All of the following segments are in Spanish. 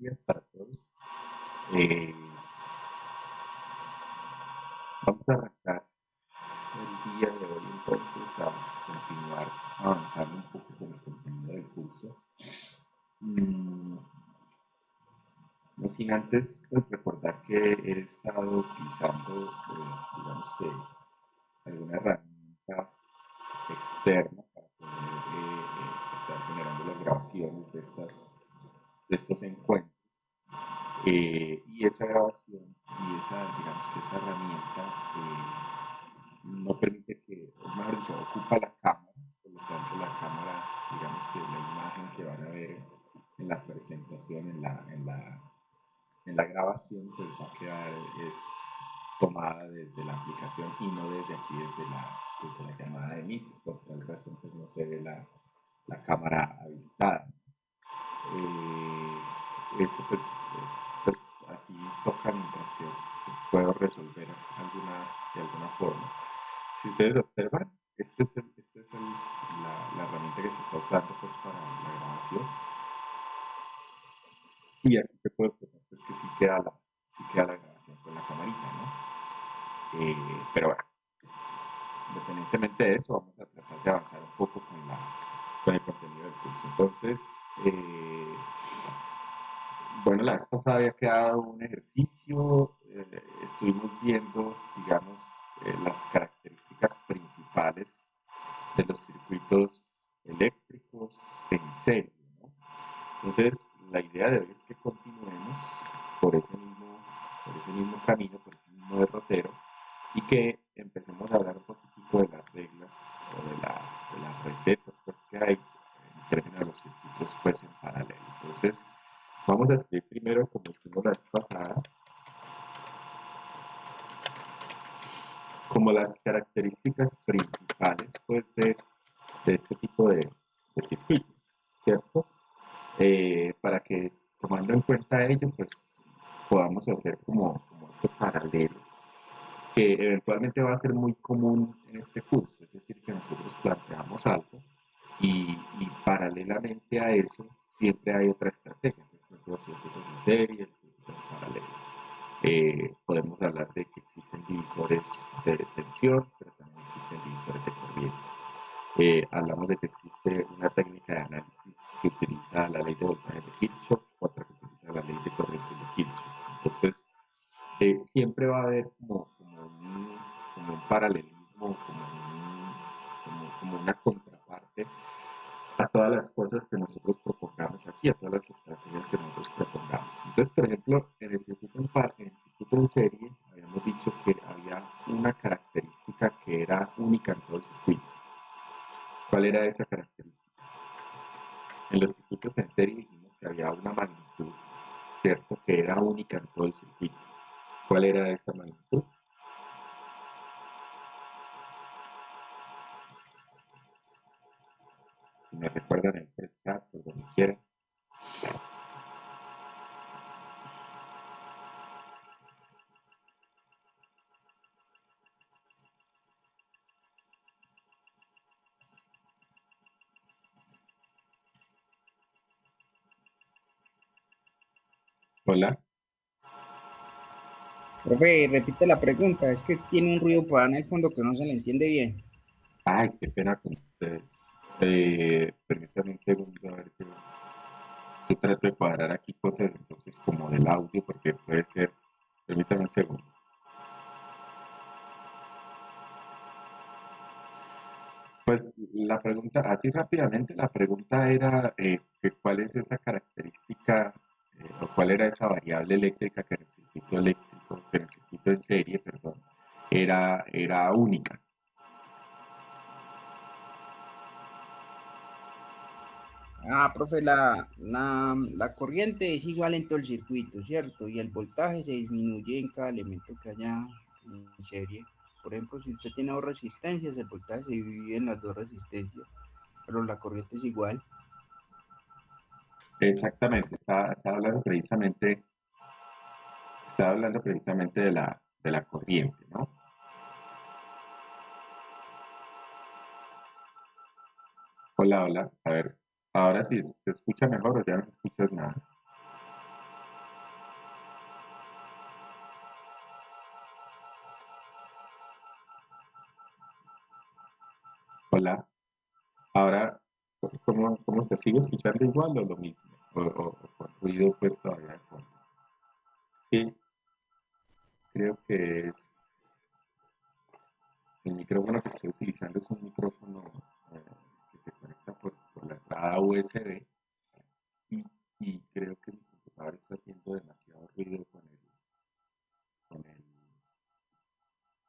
días para todos. Eh, Vamos a arrancar el día de hoy entonces a continuar avanzando un poco con el contenido del curso. Mm, no sin antes pues, recordar que he estado utilizando, digamos que alguna herramienta externa para poder estar generando las grabaciones de estos encuentros. Y esa grabación y digamos que esa herramienta no permite que, o mejor dicho, ocupa la cámara, por lo tanto la cámara, digamos que la imagen que van a ver en la presentación, en la grabación, pues va a quedar tomada desde la aplicación y no desde aquí, desde la llamada de Meet, por tal razón pues no se ve la cámara habilitada. Eso pues así toca mientras que puedo resolver de alguna forma. Si ustedes observan, esta es la herramienta que se está usando pues para la grabación. Y aquí te puedo poner pues que sí queda la grabación con la camarita, ¿no? Pero bueno, independientemente de eso, vamos a tratar de avanzar un poco con el contenido del curso. Entonces, bueno, la vez pasada había quedado un ejercicio, estuvimos viendo, digamos, las características principales de los circuitos eléctricos en serie, ¿no? Entonces, la idea de hoy es que continuemos por ese mismo camino, por ese mismo derrotero, y que empecemos a hablar un poquitico de las reglas o de las recetas pues, que hay en términos de los circuitos pues, en paralelo. Entonces, vamos a escribir primero, como hicimos la vez pasada, como las características principales pues, de este tipo de circuitos, ¿cierto? Para que tomando en cuenta ello, pues podamos hacer como ese paralelo, que eventualmente va a ser muy común en este curso, es decir, que nosotros planteamos algo y paralelamente a eso siempre hay otra estrategia, por ejemplo, los circuitos en serie, el circuito en paralelo. Podemos hablar de que existen divisores de tensión, pero también existen divisores de corriente. Hablamos de que existe una técnica de análisis que utiliza la ley de voltaje de Kirchhoff, otra que utiliza la ley de corriente de Kirchhoff. Entonces, siempre va a haber como un paralelismo, como una contraparte a todas las cosas que nosotros propongamos aquí, a todas las estrategias que nosotros propongamos. Entonces, por ejemplo, en el circuito en serie, habíamos dicho que había una característica que era única en todo el circuito. ¿Cuál era esa característica? En los circuitos en serie dijimos que había una magnitud, ¿cierto? Que era única en todo el circuito. ¿Cuál era esa magnitud? Si me recuerdan en el chat, por donde quieran. Hola. Profe, repite la pregunta, es que tiene un ruido por ahí en el fondo que no se le entiende bien. Ay, qué pena con ustedes. Permítanme un segundo, a ver que yo trato de cuadrar aquí cosas, entonces como del audio, porque puede ser. Permítanme un segundo. Pues la pregunta, así rápidamente, la pregunta era que cuál es esa característica o cuál era esa variable eléctrica que en el circuito eléctrico, que en el circuito en serie, perdón, era única. Ah, profe, la corriente es igual en todo el circuito, ¿cierto? Y el voltaje se disminuye en cada elemento que haya en serie. Por ejemplo, si usted tiene dos resistencias, el voltaje se divide en las dos resistencias, pero la corriente es igual. Exactamente, estaba hablando precisamente de la corriente, ¿no? Hola, hola. A ver, ahora sí se escucha mejor o ya no se escuchas nada. Hola. Ahora, ¿cómo se sigue escuchando igual o lo mismo? O con ruido pues todavía de fondo. Sí, creo que es el micrófono que estoy utilizando es un micrófono eh, que se conecta por la entrada USB y, y creo que mi computador está haciendo demasiado ruido con el,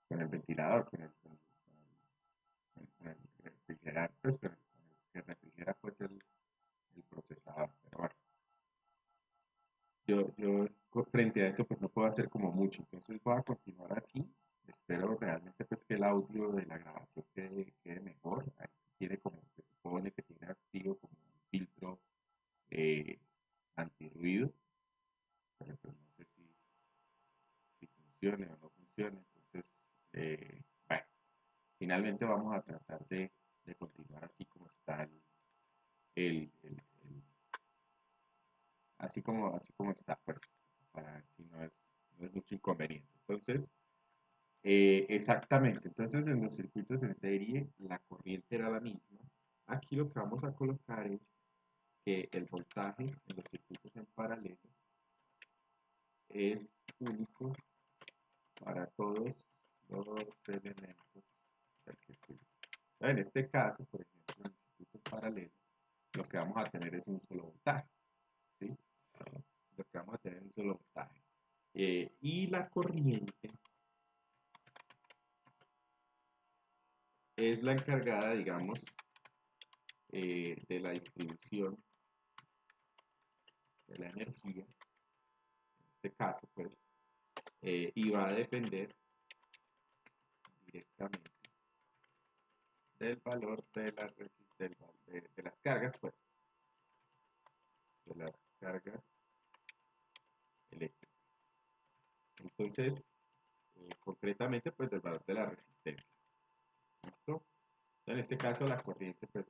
con el ventilador, con el refrigerador, pues con el que refrigera pues el procesador. Pero bueno, frente a eso pues no puedo hacer como mucho, entonces voy a continuar así. Espero realmente pues que el audio de la grabación quede mejor. Ahí tiene como, se supone que tiene activo como un filtro eh, antirruido, pero pues no sé si funcione o no funcione. Entonces, bueno, finalmente vamos a tratar de continuar así como está el, el- el- así como está, pues, para ver si no es mucho inconveniente. Entonces, exactamente, entonces en los circuitos en serie la corriente era la misma. Aquí lo que vamos a colocar es que el voltaje en los circuitos en paralelo es único para todos los elementos del circuito. En este caso, por ejemplo, en el circuito paralelo, lo que vamos a tener es un solo voltaje, ¿sí? Lo que vamos a tener es un solo voltaje. Y la corriente es la encargada, digamos, de la distribución de la energía, en este caso, pues, y va a depender directamente del valor de las cargas, pues, de las cargas eléctricas. Entonces, concretamente, pues, del valor de la resistencia. ¿Listo? En este caso, la corriente, pues,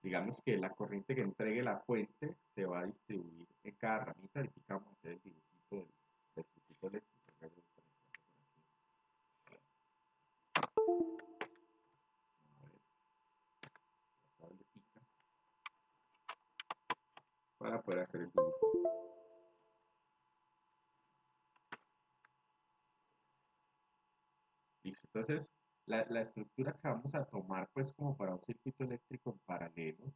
digamos que la corriente que entregue la fuente se va a distribuir en cada ramita. Ahorita vamos a hacer el dibujito del circuito eléctrico. Para poder hacer el dibujo. Listo. Entonces, la estructura que vamos a tomar, pues, como para un circuito eléctrico en paralelo,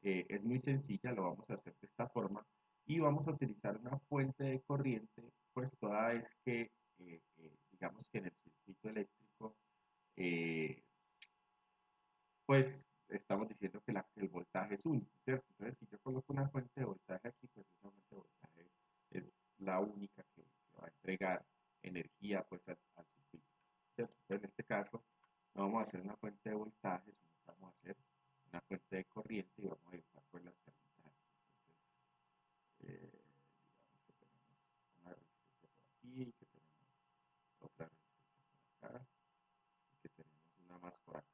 es muy sencilla, lo vamos a hacer de esta forma y vamos a utilizar una fuente de corriente, pues, toda vez que, digamos que en el circuito eléctrico, eh, pues, estamos diciendo que el voltaje es único, ¿cierto? Entonces, si yo coloco una fuente de voltaje aquí, pues, esa fuente de voltaje es la única que va a entregar energía, pues, al circuito. ¿Cierto? Entonces, en este caso, no vamos a hacer una fuente de voltaje, sino que vamos a hacer una fuente de corriente y vamos a dibujar pues las cargas aquí. Entonces, digamos que tenemos una resistencia por aquí, que tenemos otra resistencia por acá, y que tenemos una más por acá.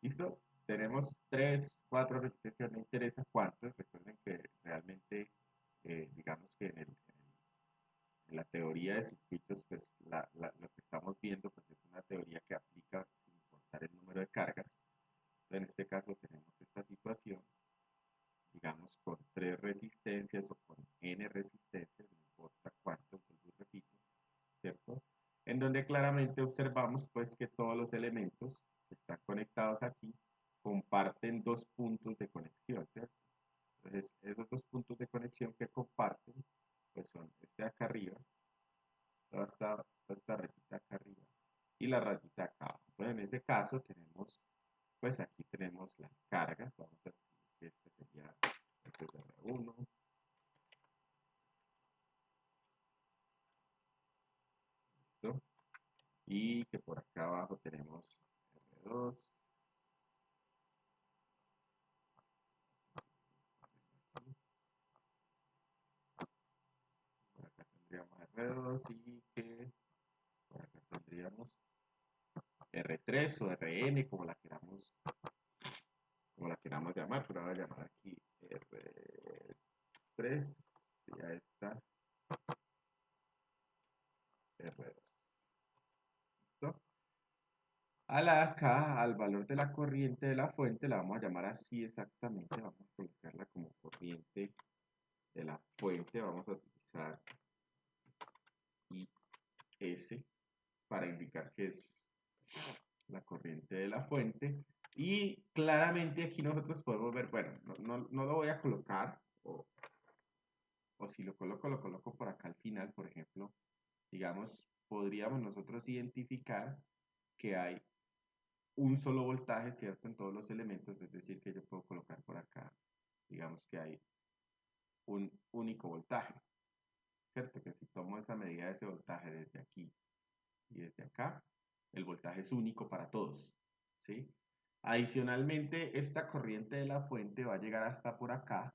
¿Listo? Tenemos tres, cuatro resistencias, no interesa cuántas. Recuerden que realmente, digamos que en la teoría de circuitos, pues lo que estamos viendo pues, es una teoría que aplica sin importar el número de cargas. En este caso tenemos esta situación, digamos, con tres resistencias o con n resistencias, no importa cuánto, pues repito, ¿cierto? En donde claramente observamos pues que todos los elementos que están conectados aquí comparten dos puntos de conexión, ¿cierto? Entonces, esos dos puntos de conexión que comparten, pues son este de acá arriba, toda esta rayita acá arriba, y la rayita acá abajo. Entonces, en ese caso tenemos, pues aquí tenemos las cargas, vamos a decir que este sería, este es R1, ¿listo? Y que por acá abajo tenemos R2, por acá tendríamos R2 y que por acá tendríamos R3 o RN, como la queramos llamar, pero voy a llamar aquí R3, sería esta R2. ¿Listo? Acá, al valor de la corriente de la fuente, la vamos a llamar así exactamente, vamos a colocarla como corriente de la fuente, vamos a utilizar IS para indicar que es la corriente de la fuente. Y claramente aquí nosotros podemos ver, bueno, no lo voy a colocar, o si lo coloco por acá al final, por ejemplo, digamos, podríamos nosotros identificar que hay un solo voltaje, ¿cierto? En todos los elementos, es decir, que yo puedo colocar por acá, digamos que hay un único voltaje, ¿cierto? Que si tomo esa medida de ese voltaje desde aquí y desde acá, el voltaje es único para todos, ¿sí? Adicionalmente, esta corriente de la fuente va a llegar hasta por acá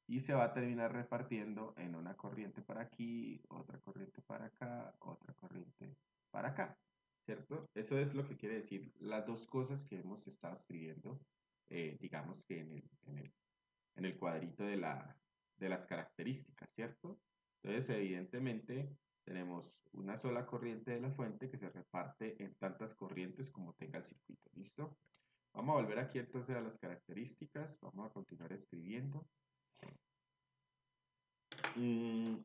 y se va a terminar repartiendo en una corriente para aquí, otra corriente para acá, otra corriente para acá, ¿cierto? Eso es lo que quiere decir las dos cosas que hemos estado escribiendo, digamos que en el cuadrito de las características, ¿cierto? Entonces, evidentemente, tenemos una sola corriente de la fuente que se reparte en tantas corrientes como tenga el circuito, ¿listo? Vamos a volver aquí entonces a las características, vamos a continuar escribiendo. Mm,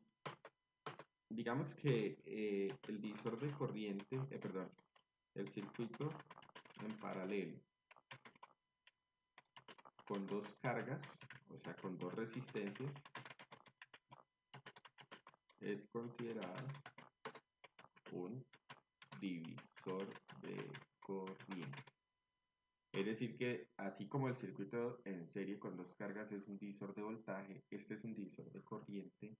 digamos que el divisor de corriente, perdón, el circuito en paralelo con dos cargas, o sea, con dos resistencias, es considerado un divisor de corriente. Es decir que así como el circuito en serie con dos cargas es un divisor de voltaje, este es un divisor de corriente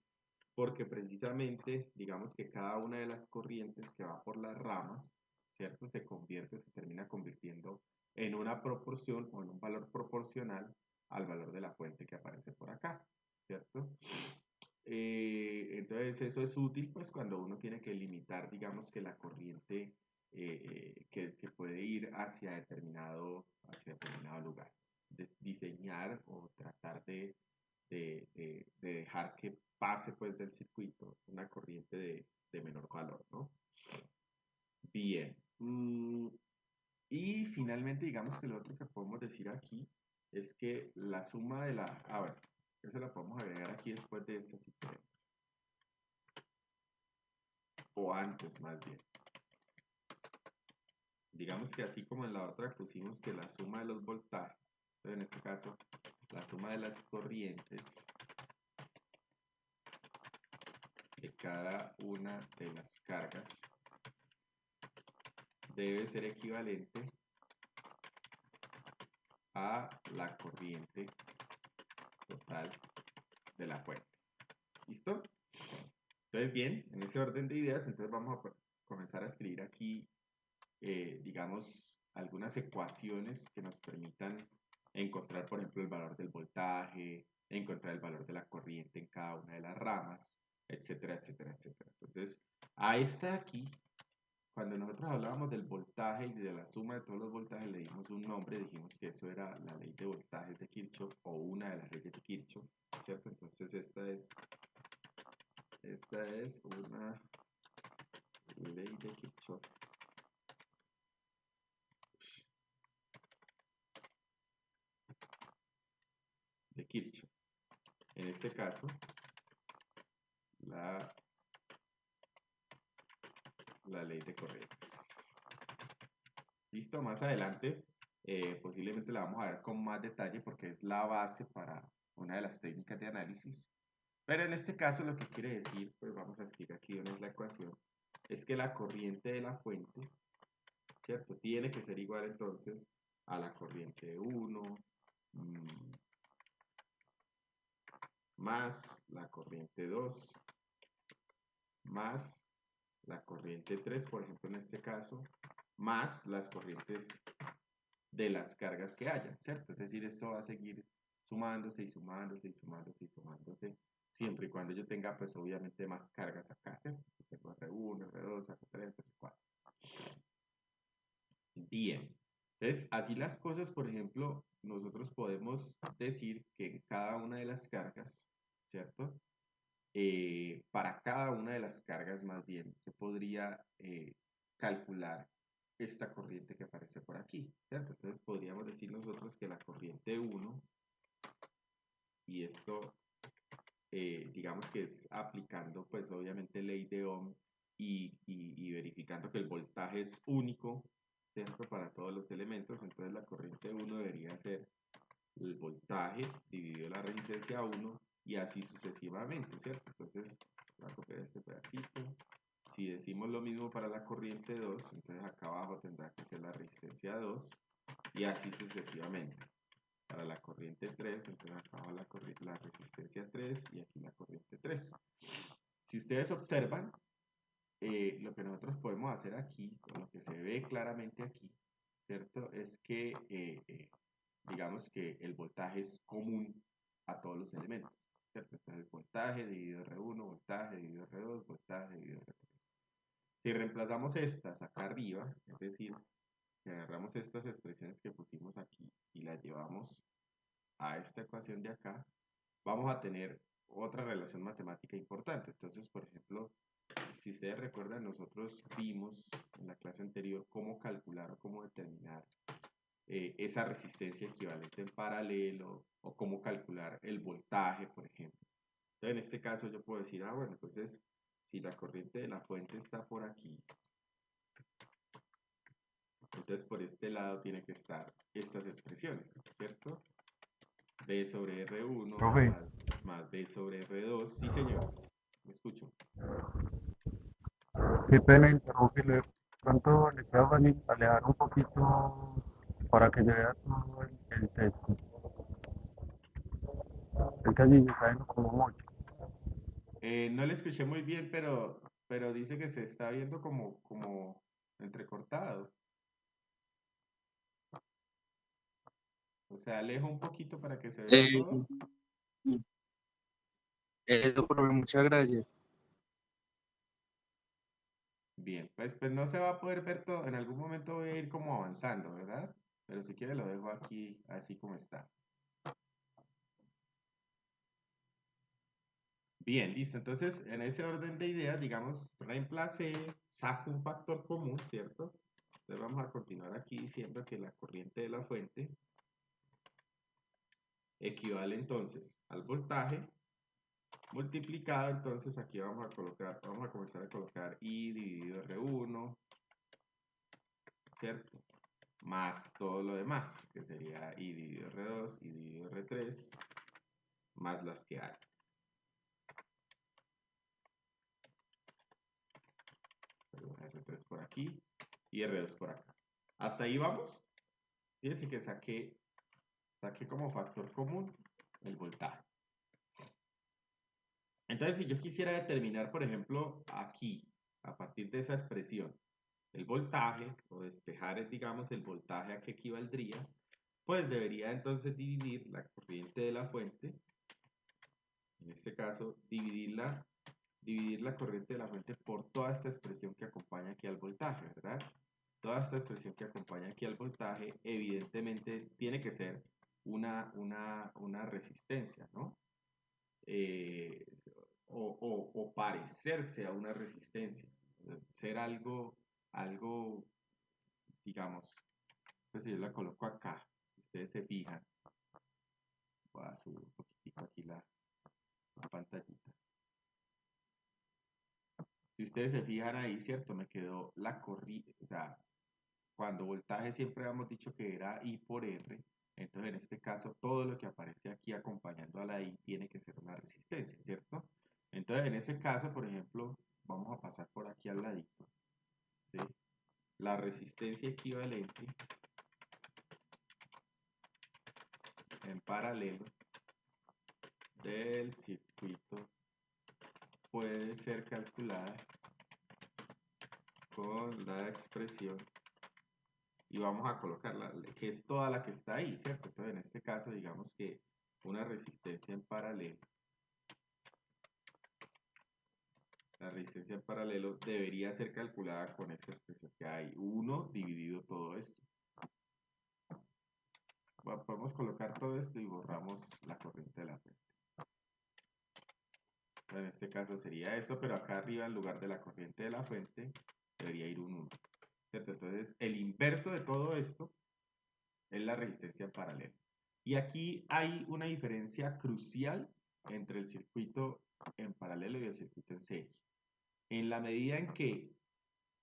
porque precisamente, digamos que cada una de las corrientes que va por las ramas, ¿cierto? Se termina convirtiendo en una proporción o en un valor proporcional al valor de la fuente que aparece por acá, ¿cierto? Entonces eso es útil pues cuando uno tiene que limitar, digamos que la corriente que puede ir hacia determinado lugar. Diseñar o tratar de dejar que pase pues del circuito una corriente de menor valor, ¿no? Bien. Y finalmente digamos que lo otro que podemos decir aquí es que la suma de la... A ver, eso la podemos agregar aquí después de estas diferencias. O antes más bien. Digamos que así como en la otra pusimos que la suma de los voltajes, en este caso la suma de las corrientes de cada una de las cargas debe ser equivalente a la corriente total de la fuente. ¿Listo? Entonces bien, en ese orden de ideas, entonces vamos a comenzar a escribir aquí digamos, algunas ecuaciones que nos permitan encontrar, por ejemplo, el valor del voltaje, encontrar el valor de la corriente en cada una de las ramas, etcétera, etcétera, etcétera. Entonces, a esta de aquí, cuando nosotros hablábamos del voltaje y de la suma de todos los voltajes, le dimos un nombre, dijimos que eso era la ley de voltajes de Kirchhoff o una de las leyes de Kirchhoff, ¿cierto? Entonces, esta es una ley de Kirchhoff de Kirchhoff. En este caso, la, la ley de corrientes. Listo, más adelante posiblemente la vamos a ver con más detalle porque es la base para una de las técnicas de análisis. Pero en este caso lo que quiere decir, pues vamos a escribir aquí una es la ecuación, es que la corriente de la fuente, ¿cierto? Tiene que ser igual entonces a la corriente 1 más la corriente 2 más la corriente 3, por ejemplo, en este caso, más las corrientes de las cargas que haya, ¿cierto? Es decir, esto va a seguir sumándose y sumándose y sumándose y sumándose, siempre y cuando yo tenga, pues obviamente más cargas acá, ¿cierto? Tengo R1, R2, R3, R4. Bien. Entonces, así las cosas, por ejemplo, nosotros podemos decir que en cada una de las cargas ¿cierto? Para cada una de las cargas, más bien, yo podría calcular esta corriente que aparece por aquí, ¿cierto? Entonces podríamos decir nosotros que la corriente 1, y esto digamos que es aplicando pues obviamente ley de Ohm y verificando que el voltaje es único, ¿cierto? Para todos los elementos, entonces la corriente 1 debería ser el voltaje dividido la resistencia 1 y así sucesivamente, ¿cierto? Entonces voy a copiar este pedacito. Si decimos lo mismo para la corriente 2, entonces acá abajo tendrá que ser la resistencia 2 y así sucesivamente. Para la corriente 3, entonces acá abajo la resistencia 3 y aquí la corriente 3. Si ustedes observan, lo que nosotros podemos hacer aquí, o lo que se ve claramente aquí, ¿cierto? Es que digamos que el voltaje es común a todos los elementos, ¿cierto? Entonces, voltaje dividido R1, voltaje dividido R2, voltaje dividido R3. Si reemplazamos estas acá arriba, es decir, si agarramos estas expresiones que pusimos aquí y las llevamos a esta ecuación de acá, vamos a tener otra relación matemática importante. Entonces, por ejemplo, si ustedes recuerdan, nosotros vimos en la clase anterior cómo calcular o cómo determinar esa resistencia equivalente en paralelo o cómo calcular el voltaje, por ejemplo. Entonces, en este caso yo puedo decir, bueno, entonces si la corriente de la fuente está por aquí, entonces por este lado tiene que estar estas expresiones, ¿cierto? B sobre R1 Profe, más B sobre R2. Sí, señor, me escucho. qué pena interrumpirle. Pronto le queda fácil alejar un poquito para que se vea todo el texto. Es que así se está viendo como mucho. No le escuché muy bien, pero dice que se está viendo como entrecortado. O sea, alejo un poquito para que se vea Eh, todo. Eso, profe, muchas gracias. Bien, pues no se va a poder ver todo. En algún momento voy a ir como avanzando, ¿verdad? Pero si quiere lo dejo aquí así como está. Bien, listo. Entonces, en ese orden de ideas, digamos, reemplacé, saco un factor común, ¿cierto? Entonces vamos a continuar aquí diciendo que la corriente de la fuente equivale entonces al voltaje multiplicado, entonces aquí vamos a comenzar a colocar I dividido R1, ¿cierto? Más todo lo demás, que sería I dividido R2, I dividido R3, más las que hay. R3 por aquí y R2 por acá. Hasta ahí vamos. Fíjense que saqué como factor común el voltaje. Entonces, si yo quisiera determinar, por ejemplo, aquí, a partir de esa expresión, el voltaje, o despejar, digamos, el voltaje a que equivaldría, pues debería entonces dividir la corriente de la fuente, en este caso, dividir la corriente de la fuente por toda esta expresión que acompaña aquí al voltaje, ¿verdad? Toda esta expresión que acompaña aquí al voltaje, evidentemente, tiene que ser una resistencia, ¿no? Eh, o parecerse a una resistencia, ser algo, digamos, pues si yo la coloco acá, ustedes se fijan, voy a subir un poquitico aquí la pantallita. Si ustedes se fijan ahí, ¿cierto? Me quedó la corriente, o sea, cuando voltaje siempre habíamos dicho que era I por R, entonces en este caso todo lo que aparece aquí acompañando a la I tiene que ser una resistencia, ¿cierto? Entonces en ese caso, por ejemplo, vamos a pasar por aquí al ladito, ¿sí? La resistencia equivalente en paralelo del circuito puede ser calculada con la expresión y vamos a colocarla, que es toda la que está ahí, ¿cierto? Entonces en este caso digamos que una resistencia en paralelo, la resistencia en paralelo debería ser calculada con esta expresión que hay, 1 dividido todo esto. Bueno, podemos colocar todo esto y borramos la corriente de la fuente. En este caso sería eso, pero acá arriba en lugar de la corriente de la fuente debería ir un 1. ¿Cierto? Entonces el inverso de todo esto es la resistencia en paralelo. Y aquí hay una diferencia crucial entre el circuito en paralelo y el circuito en serie. En la medida en que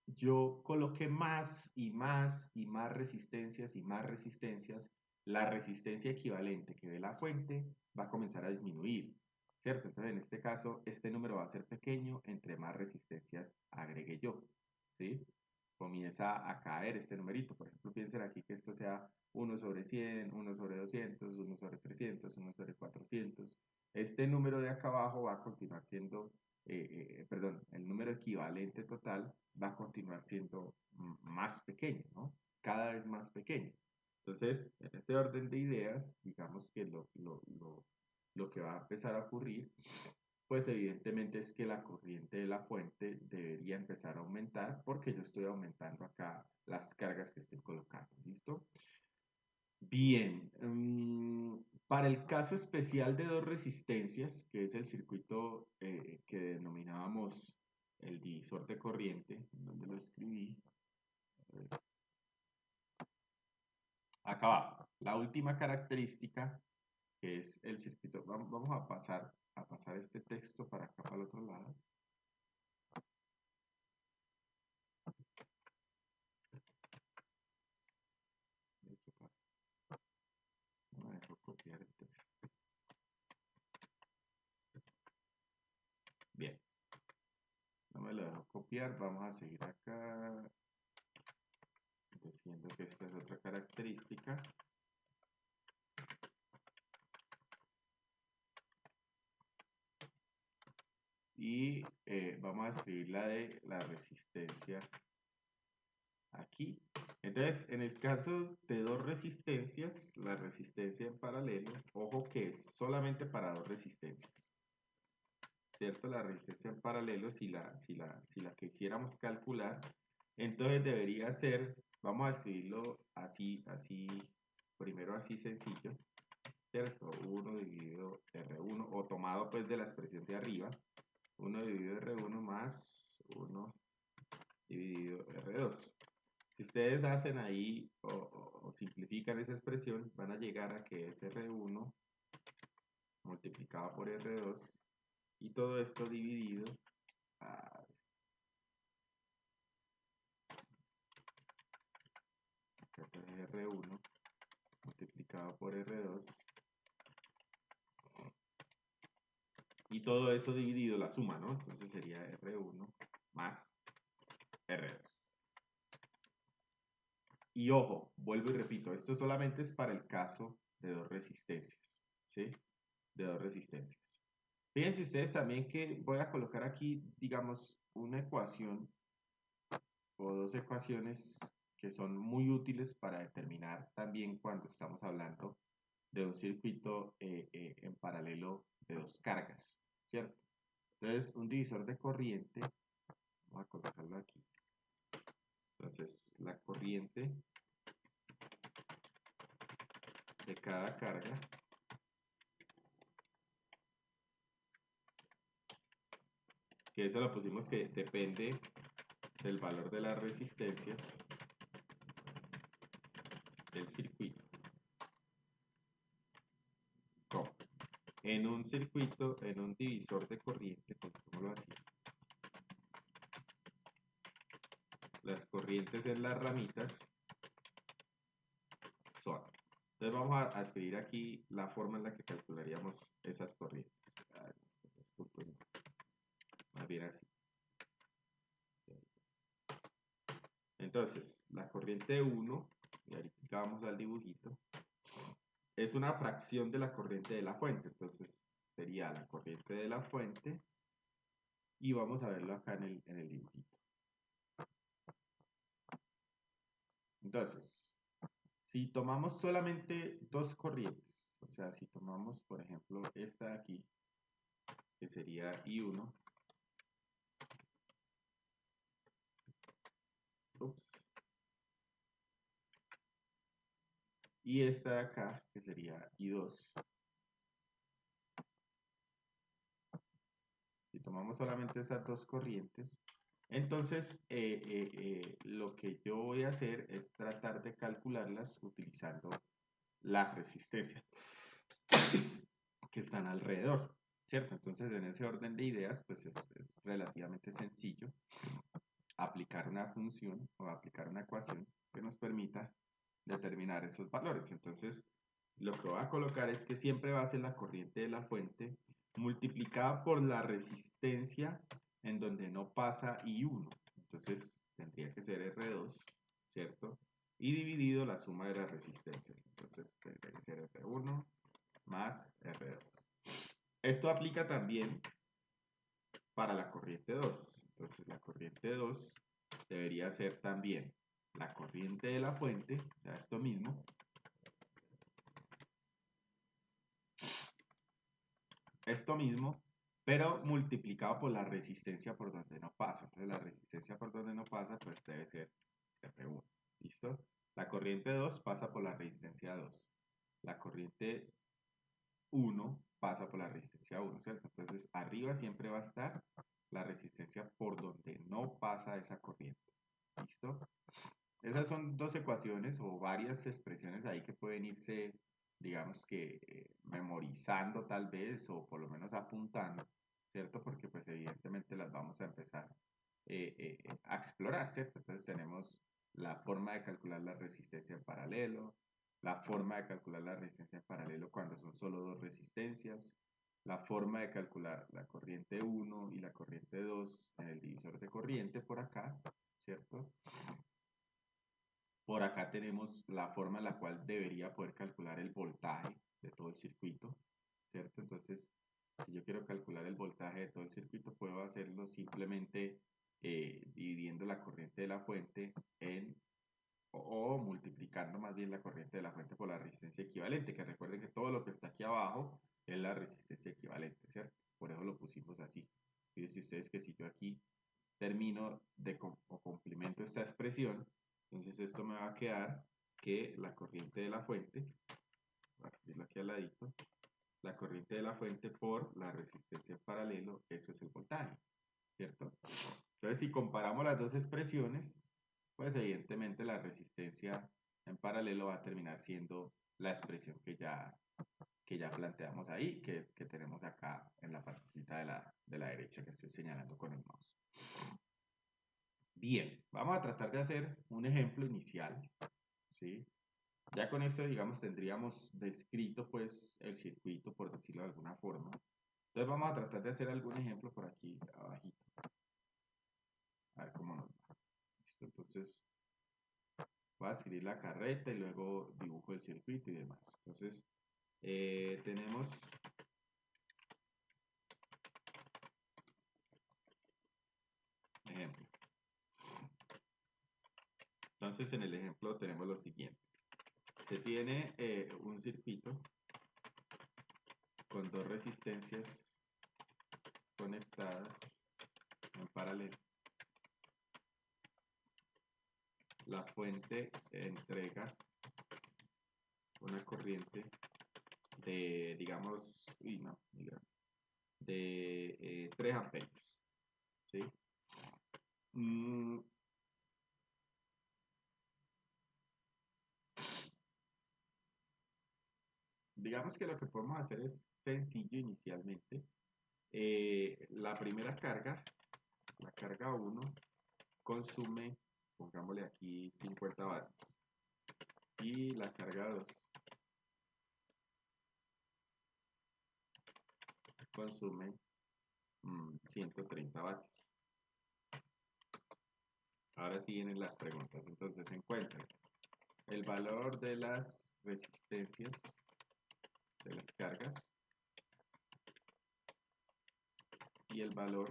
yo coloque más y más y más resistencias y más resistencias, la resistencia equivalente que ve la fuente va a comenzar a disminuir, ¿cierto? Entonces, en este caso, este número va a ser pequeño entre más resistencias agregue yo, ¿sí? Comienza a caer este numerito. Por ejemplo, piensen aquí que esto sea 1 sobre 100, 1 sobre 200, 1 sobre 300, 1 sobre 400. Este número de acá abajo va a continuar siendo perdón, el número equivalente total va a continuar siendo más pequeño, ¿no? Cada vez más pequeño. Entonces, en este orden de ideas, digamos que lo que va a empezar a ocurrir, pues evidentemente es que la corriente de la fuente debería empezar a aumentar porque yo estoy aumentando acá las cargas que estoy colocando, ¿listo? Bien, para el caso especial de dos resistencias, que es el circuito que denominábamos el divisor de corriente, donde lo escribí, acá abajo, la última característica, que es el circuito, vamos a pasar este texto para acá, para el otro lado. No me dejo copiar el texto. Bien, no me lo dejo copiar, vamos a seguir acá, diciendo que esta es otra característica. Y vamos a escribir la de la resistencia aquí. Entonces, en el caso de dos resistencias, la resistencia en paralelo, ojo que es solamente para dos resistencias, ¿cierto? La resistencia en paralelo, si la quisiéramos calcular, entonces debería ser, vamos a escribirlo así, primero así sencillo, ¿cierto? 1 dividido R1, o tomado pues de la expresión de arriba, 1 dividido R1 más 1 dividido R2. Si ustedes hacen ahí o simplifican esa expresión, van a llegar a que es R1 multiplicado por R2 y todo esto dividido a R1 multiplicado por R2 y todo eso dividido la suma, ¿no? Entonces sería R1 más R2. Y ojo, vuelvo y repito, esto solamente es para el caso de dos resistencias, ¿sí? De dos resistencias. Fíjense ustedes también que voy a colocar aquí, digamos, una ecuación o dos ecuaciones que son muy útiles para determinar también cuando estamos hablando de un circuito en paralelo de dos cargas, ¿cierto? Entonces, un divisor de corriente, vamos a colocarlo aquí. Entonces, la corriente de cada carga que eso lo pusimos que depende del valor de las resistencias del circuito. ¿Cómo? En un circuito, en un divisor de corriente, coloquémoslo así, las corrientes en las ramitas son. Entonces vamos a escribir aquí la forma en la que calcularíamos esas corrientes. Disculpen, más bien así. Entonces, la corriente 1, y ahorita vamos al dibujito, es una fracción de la corriente de la fuente. Entonces, sería la corriente de la fuente y vamos a verlo acá en el dibujito. Entonces, si tomamos solamente dos corrientes, o sea, si tomamos, por ejemplo, esta de aquí, que sería I1, ups, y esta de acá, que sería I2, tomamos solamente esas dos corrientes, entonces lo que yo voy a hacer es tratar de calcularlas utilizando las resistencias que están alrededor, ¿cierto? Entonces en ese orden de ideas, pues es relativamente sencillo aplicar una función o aplicar una ecuación que nos permita determinar esos valores. Entonces, lo que voy a colocar es que siempre va a ser la corriente de la fuente multiplicada por la resistencia en donde no pasa I1. Entonces, tendría que ser R2, ¿cierto? Y dividido la suma de las resistencias. Entonces, tendría que ser R1 más R2. Esto aplica también para la corriente 2. Entonces, la corriente 2 debería ser también la corriente de la fuente, o sea, esto mismo, pero multiplicado por la resistencia por donde no pasa. Entonces, la resistencia por donde no pasa, pues debe ser R1. ¿Listo? La corriente 2 pasa por la resistencia 2. La corriente 1 pasa por la resistencia 1, ¿cierto? Entonces, arriba siempre va a estar la resistencia por donde no pasa esa corriente. ¿Listo? Esas son dos ecuaciones o varias expresiones ahí que pueden irse, digamos que memorizando tal vez o por lo menos apuntando, ¿cierto? Porque pues evidentemente las vamos a empezar a explorar, ¿cierto? Entonces tenemos la forma de calcular la resistencia en paralelo, la forma de calcular la resistencia en paralelo cuando son solo dos resistencias, la forma de calcular la corriente 1 y la corriente 2 en el divisor de corriente por acá, ¿cierto? Por acá tenemos la forma en la cual debería poder calcular el voltaje de todo el circuito, ¿cierto? Entonces, si yo quiero calcular el voltaje de todo el circuito, puedo hacerlo simplemente dividiendo la corriente de la fuente o multiplicando más bien la corriente de la fuente por la resistencia equivalente, que recuerden que todo lo que está aquí abajo es la resistencia equivalente, ¿cierto? Por eso lo pusimos así. Fíjense ustedes que si yo aquí termino o complemento esta expresión, entonces esto me va a quedar que la corriente de la fuente, voy a escribirlo aquí al ladito, la corriente de la fuente por la resistencia en paralelo, eso es el voltaje, ¿cierto? Entonces si comparamos las dos expresiones, pues evidentemente la resistencia en paralelo va a terminar siendo la expresión que ya planteamos ahí, que tenemos acá en la partecita de la derecha que estoy señalando con el mouse. Bien, vamos a tratar de hacer un ejemplo inicial, ¿sí? Ya con esto, digamos, tendríamos descrito, pues, el circuito, por decirlo de alguna forma. Entonces vamos a tratar de hacer algún ejemplo por aquí abajito. A ver cómo nos va. ¿Listo? Entonces, voy a escribir la carreta y luego dibujo el circuito y demás. Entonces, tenemos ejemplo. Entonces, en el ejemplo tenemos lo siguiente. Se tiene un circuito con dos resistencias conectadas en paralelo. La fuente entrega una corriente de, digamos, de 3 amperios, ¿sí? Digamos que lo que podemos hacer es sencillo inicialmente. La primera carga, la carga 1, consume, pongámosle aquí 50 vatios. Y la carga 2 consume 130 vatios. Ahora sí vienen las preguntas. Entonces se encuentra el valor de las resistencias de las cargas y el valor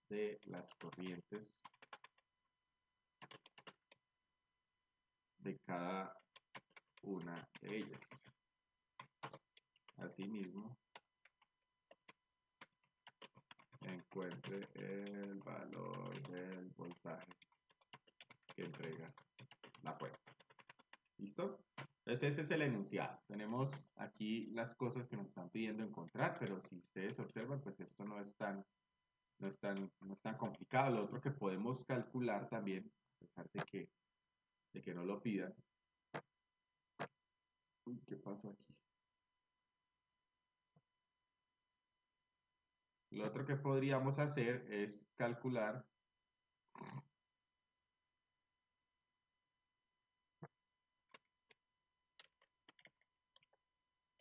de las corrientes de cada una de ellas. Asimismo, encuentre el valor del voltaje que entrega la fuente. ¿Listo? Entonces ese es el enunciado. Tenemos aquí aquí las cosas que nos están pidiendo encontrar, pero si ustedes observan, pues esto no es tan complicado. Lo otro que podemos calcular también, a pesar de que no lo pidan. Uy, ¿qué pasó aquí? Lo otro que podríamos hacer es calcular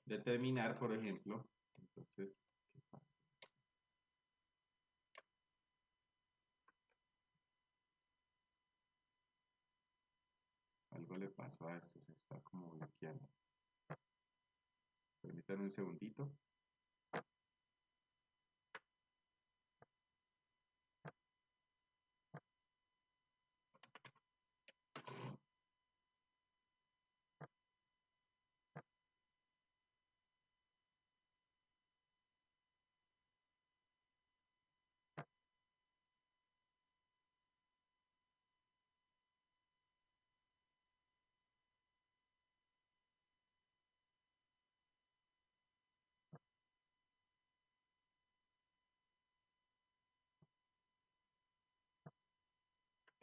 determinar, por ejemplo, entonces, ¿qué pasa? Algo le pasó a esto, se está como bloqueando. Permítanme un segundito.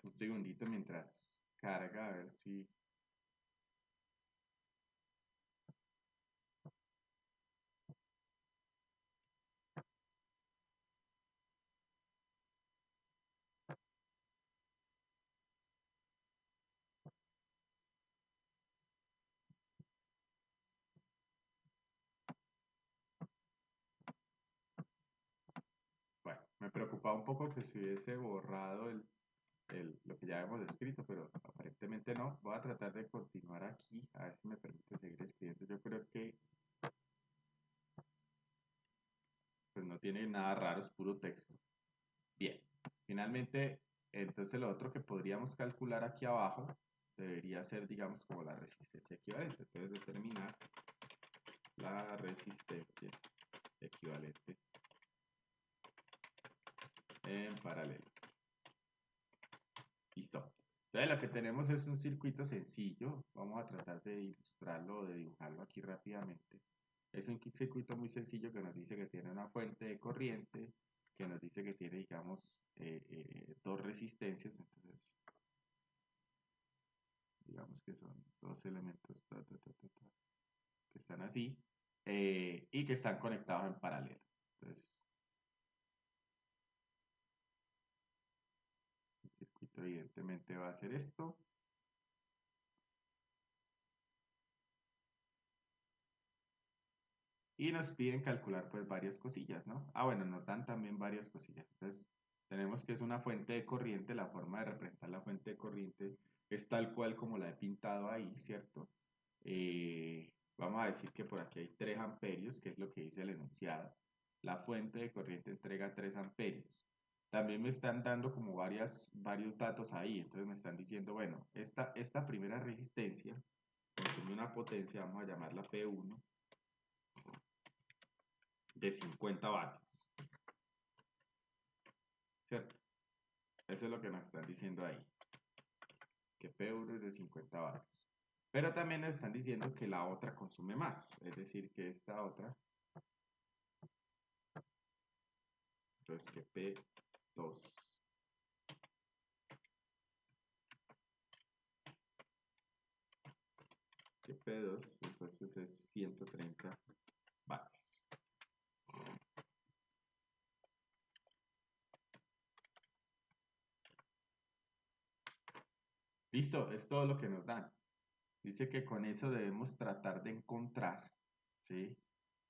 Un segundito mientras carga, a ver si... Bueno, me preocupaba un poco que se hubiese borrado lo que ya hemos escrito, pero aparentemente no. Voy a tratar de continuar aquí, a ver si me permite seguir escribiendo. Yo creo que pues no tiene nada raro, es puro texto. Bien, finalmente, entonces lo otro que podríamos calcular aquí abajo debería ser, digamos, como la resistencia equivalente. Entonces determinar la resistencia equivalente en paralelo. Listo. Entonces lo que tenemos es un circuito sencillo. Vamos a tratar de ilustrarlo o de dibujarlo aquí rápidamente. Es un circuito muy sencillo que nos dice que tiene una fuente de corriente, que nos dice que tiene, digamos, dos resistencias. Entonces, digamos que son dos elementos que están así y que están conectados en paralelo. Entonces, el circuito evidentemente va a hacer esto. Y nos piden calcular pues varias cosillas, ¿no? Ah, bueno, nos dan también varias cosillas. Entonces, tenemos que es una fuente de corriente, la forma de representar la fuente de corriente es tal cual como la he pintado ahí, ¿cierto? Vamos a decir que por aquí hay 3 amperios, que es lo que dice el enunciado. La fuente de corriente entrega 3 amperios. También me están dando como varios datos ahí, entonces me están diciendo, bueno, esta primera resistencia consume una potencia, vamos a llamarla P1, de 50 vatios, ¿cierto? Eso es lo que nos están diciendo ahí, que P1 es de 50 vatios. Pero también nos están diciendo que la otra consume más, es decir, que esta otra, entonces que P2, entonces es 130 vatios. Listo, es todo lo que nos dan. Dice que con eso debemos tratar de encontrar, ¿sí?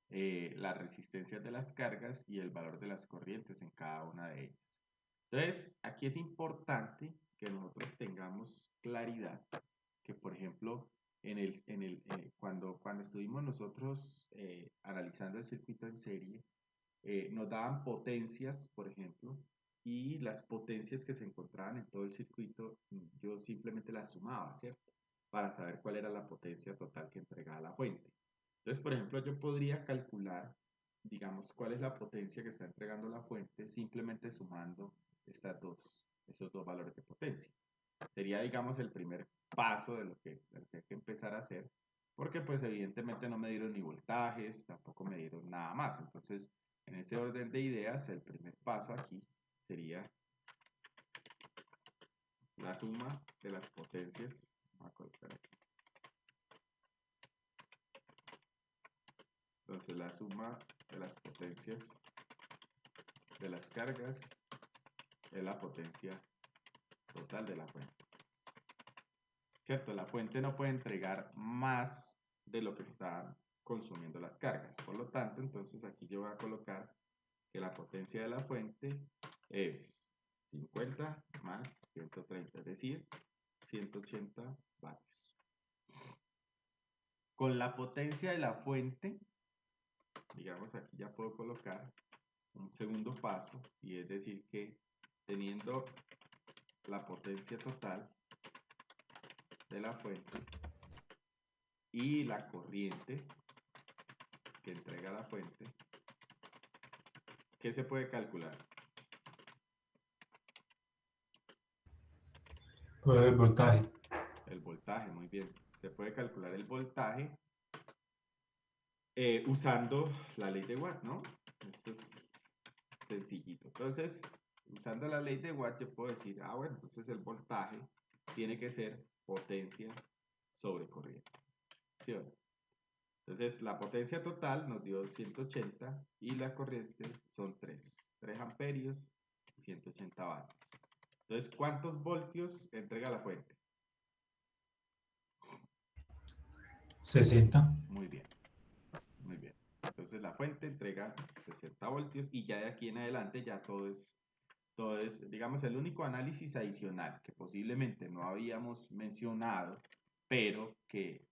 Las resistencias de las cargas y el valor de las corrientes en cada una de ellas. Entonces, aquí es importante que nosotros tengamos claridad que, por ejemplo, cuando estuvimos nosotros analizando el circuito en serie, nos daban potencias, por ejemplo, y las potencias que se encontraban en todo el circuito, yo simplemente las sumaba, ¿cierto? Para saber cuál era la potencia total que entregaba la fuente. Entonces, por ejemplo, yo podría calcular, digamos, cuál es la potencia que está entregando la fuente simplemente sumando esos dos valores de potencia. Sería, digamos, el primer paso de lo que hay que empezar a hacer. porque pues evidentemente no me dieron ni voltajes, tampoco me dieron nada más. Entonces, en ese orden de ideas, el primer paso aquí sería la suma de las potencias. Voy a colocar aquí. Entonces, la suma de las potencias de las cargas es la potencia total de la fuente. ¿Cierto? La fuente no puede entregar más de lo que están consumiendo las cargas. Por lo tanto, entonces aquí yo voy a colocar que la potencia de la fuente es 50 más 130, es decir, 180 vatios. Con la potencia de la fuente, digamos aquí ya puedo colocar un segundo paso, y es decir que teniendo la potencia total de la fuente y la corriente que entrega la fuente, ¿qué se puede calcular? Pues el voltaje. El voltaje, muy bien. Se puede calcular el voltaje usando la ley de Watt, ¿no? Esto es sencillito. Entonces, usando la ley de Watt, yo puedo decir, bueno, entonces el voltaje tiene que ser potencia sobre corriente. ¿Sí o no? Entonces, la potencia total nos dio 180 y la corriente son 3 amperios y 180 vatios. Entonces, ¿cuántos voltios entrega la fuente? 60. Muy bien, muy bien. Entonces, la fuente entrega 60 voltios y ya de aquí en adelante ya todo es, digamos, el único análisis adicional que posiblemente no habíamos mencionado, pero que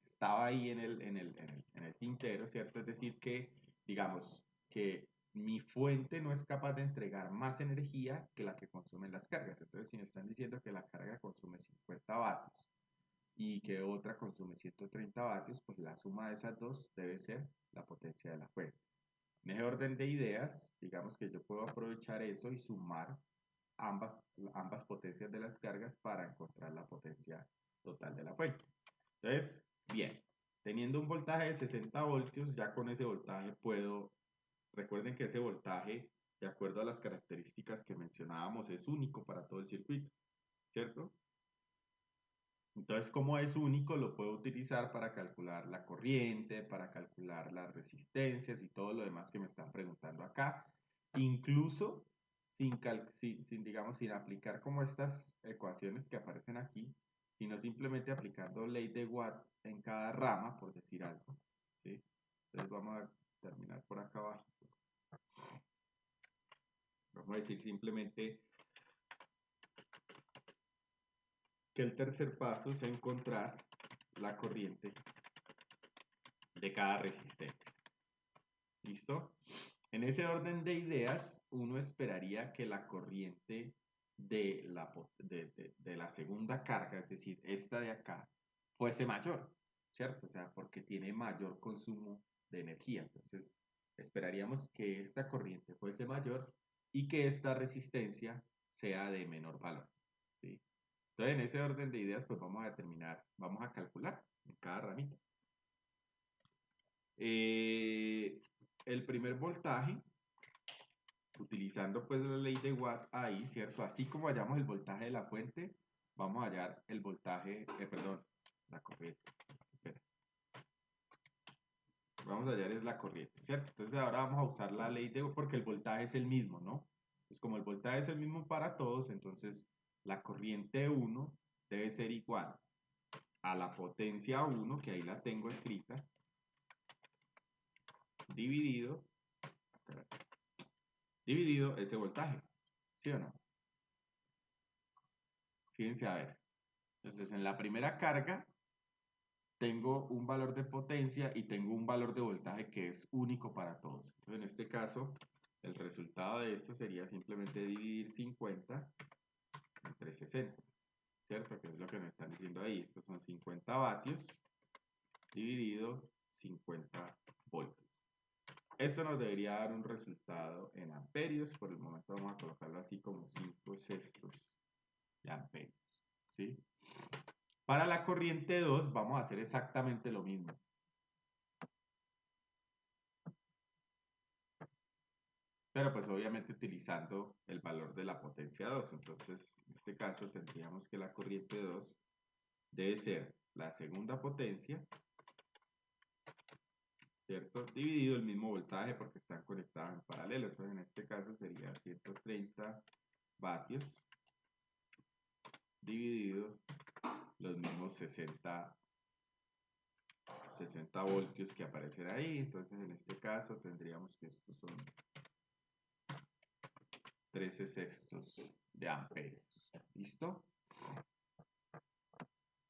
estaba ahí en el tintero, ¿cierto? Es decir, que, digamos, que mi fuente no es capaz de entregar más energía que la que consumen las cargas. Entonces, si me están diciendo que la carga consume 50 vatios y que otra consume 130 vatios, pues la suma de esas dos debe ser la potencia de la fuente. En ese orden de ideas, digamos que yo puedo aprovechar eso y sumar ambas potencias de las cargas para encontrar la potencia total de la fuente. Entonces, bien, teniendo un voltaje de 60 voltios, ya con ese voltaje puedo, recuerden que ese voltaje, de acuerdo a las características que mencionábamos, es único para todo el circuito, ¿cierto? Entonces, como es único, lo puedo utilizar para calcular la corriente, para calcular las resistencias y todo lo demás que me están preguntando acá, incluso digamos, sin aplicar como estas ecuaciones que aparecen aquí, sino simplemente aplicando ley de Watt en cada rama, por decir algo, ¿sí? Entonces vamos a terminar por acá abajo. Vamos a decir simplemente que el tercer paso es encontrar la corriente de cada resistencia. ¿Listo? En ese orden de ideas, uno esperaría que la corriente de la segunda carga, es decir, esta de acá, fuese mayor, ¿cierto? O sea, porque tiene mayor consumo de energía. Entonces, esperaríamos que esta corriente fuese mayor y que esta resistencia sea de menor valor, ¿sí? Entonces, en ese orden de ideas, pues vamos a calcular en cada ramita. El primer voltaje, utilizando pues la ley de Watt ahí, ¿cierto? Así como hallamos el voltaje de la fuente, vamos a hallar el voltaje, perdón, la corriente. Espera. Vamos a hallar es la corriente, ¿cierto? Entonces ahora vamos a usar la ley de Watt porque el voltaje es el mismo, ¿no? Pues como el voltaje es el mismo para todos, entonces la corriente 1 debe ser igual a la potencia 1, que ahí la tengo escrita, dividido, dividido ese voltaje, ¿sí o no? Fíjense a ver. Entonces, en la primera carga tengo un valor de potencia y tengo un valor de voltaje que es único para todos. Entonces, en este caso, el resultado de esto sería simplemente dividir 50 entre 60, ¿cierto? Que es lo que me están diciendo ahí. Estos son 50 vatios dividido 50 voltios. Esto nos debería dar un resultado en amperios. Por el momento vamos a colocarlo así como 5 sextos de amperios, ¿sí? Para la corriente 2 vamos a hacer exactamente lo mismo. Pero pues obviamente utilizando el valor de la potencia 2. Entonces, en este caso tendríamos que la corriente 2 debe ser la segunda potencia, ¿cierto? Dividido el mismo voltaje porque están conectados en paralelo. Entonces, en este caso sería 130 vatios dividido los mismos 60 voltios que aparecen ahí. Entonces, en este caso tendríamos que estos son 13 sextos de amperios. ¿Listo?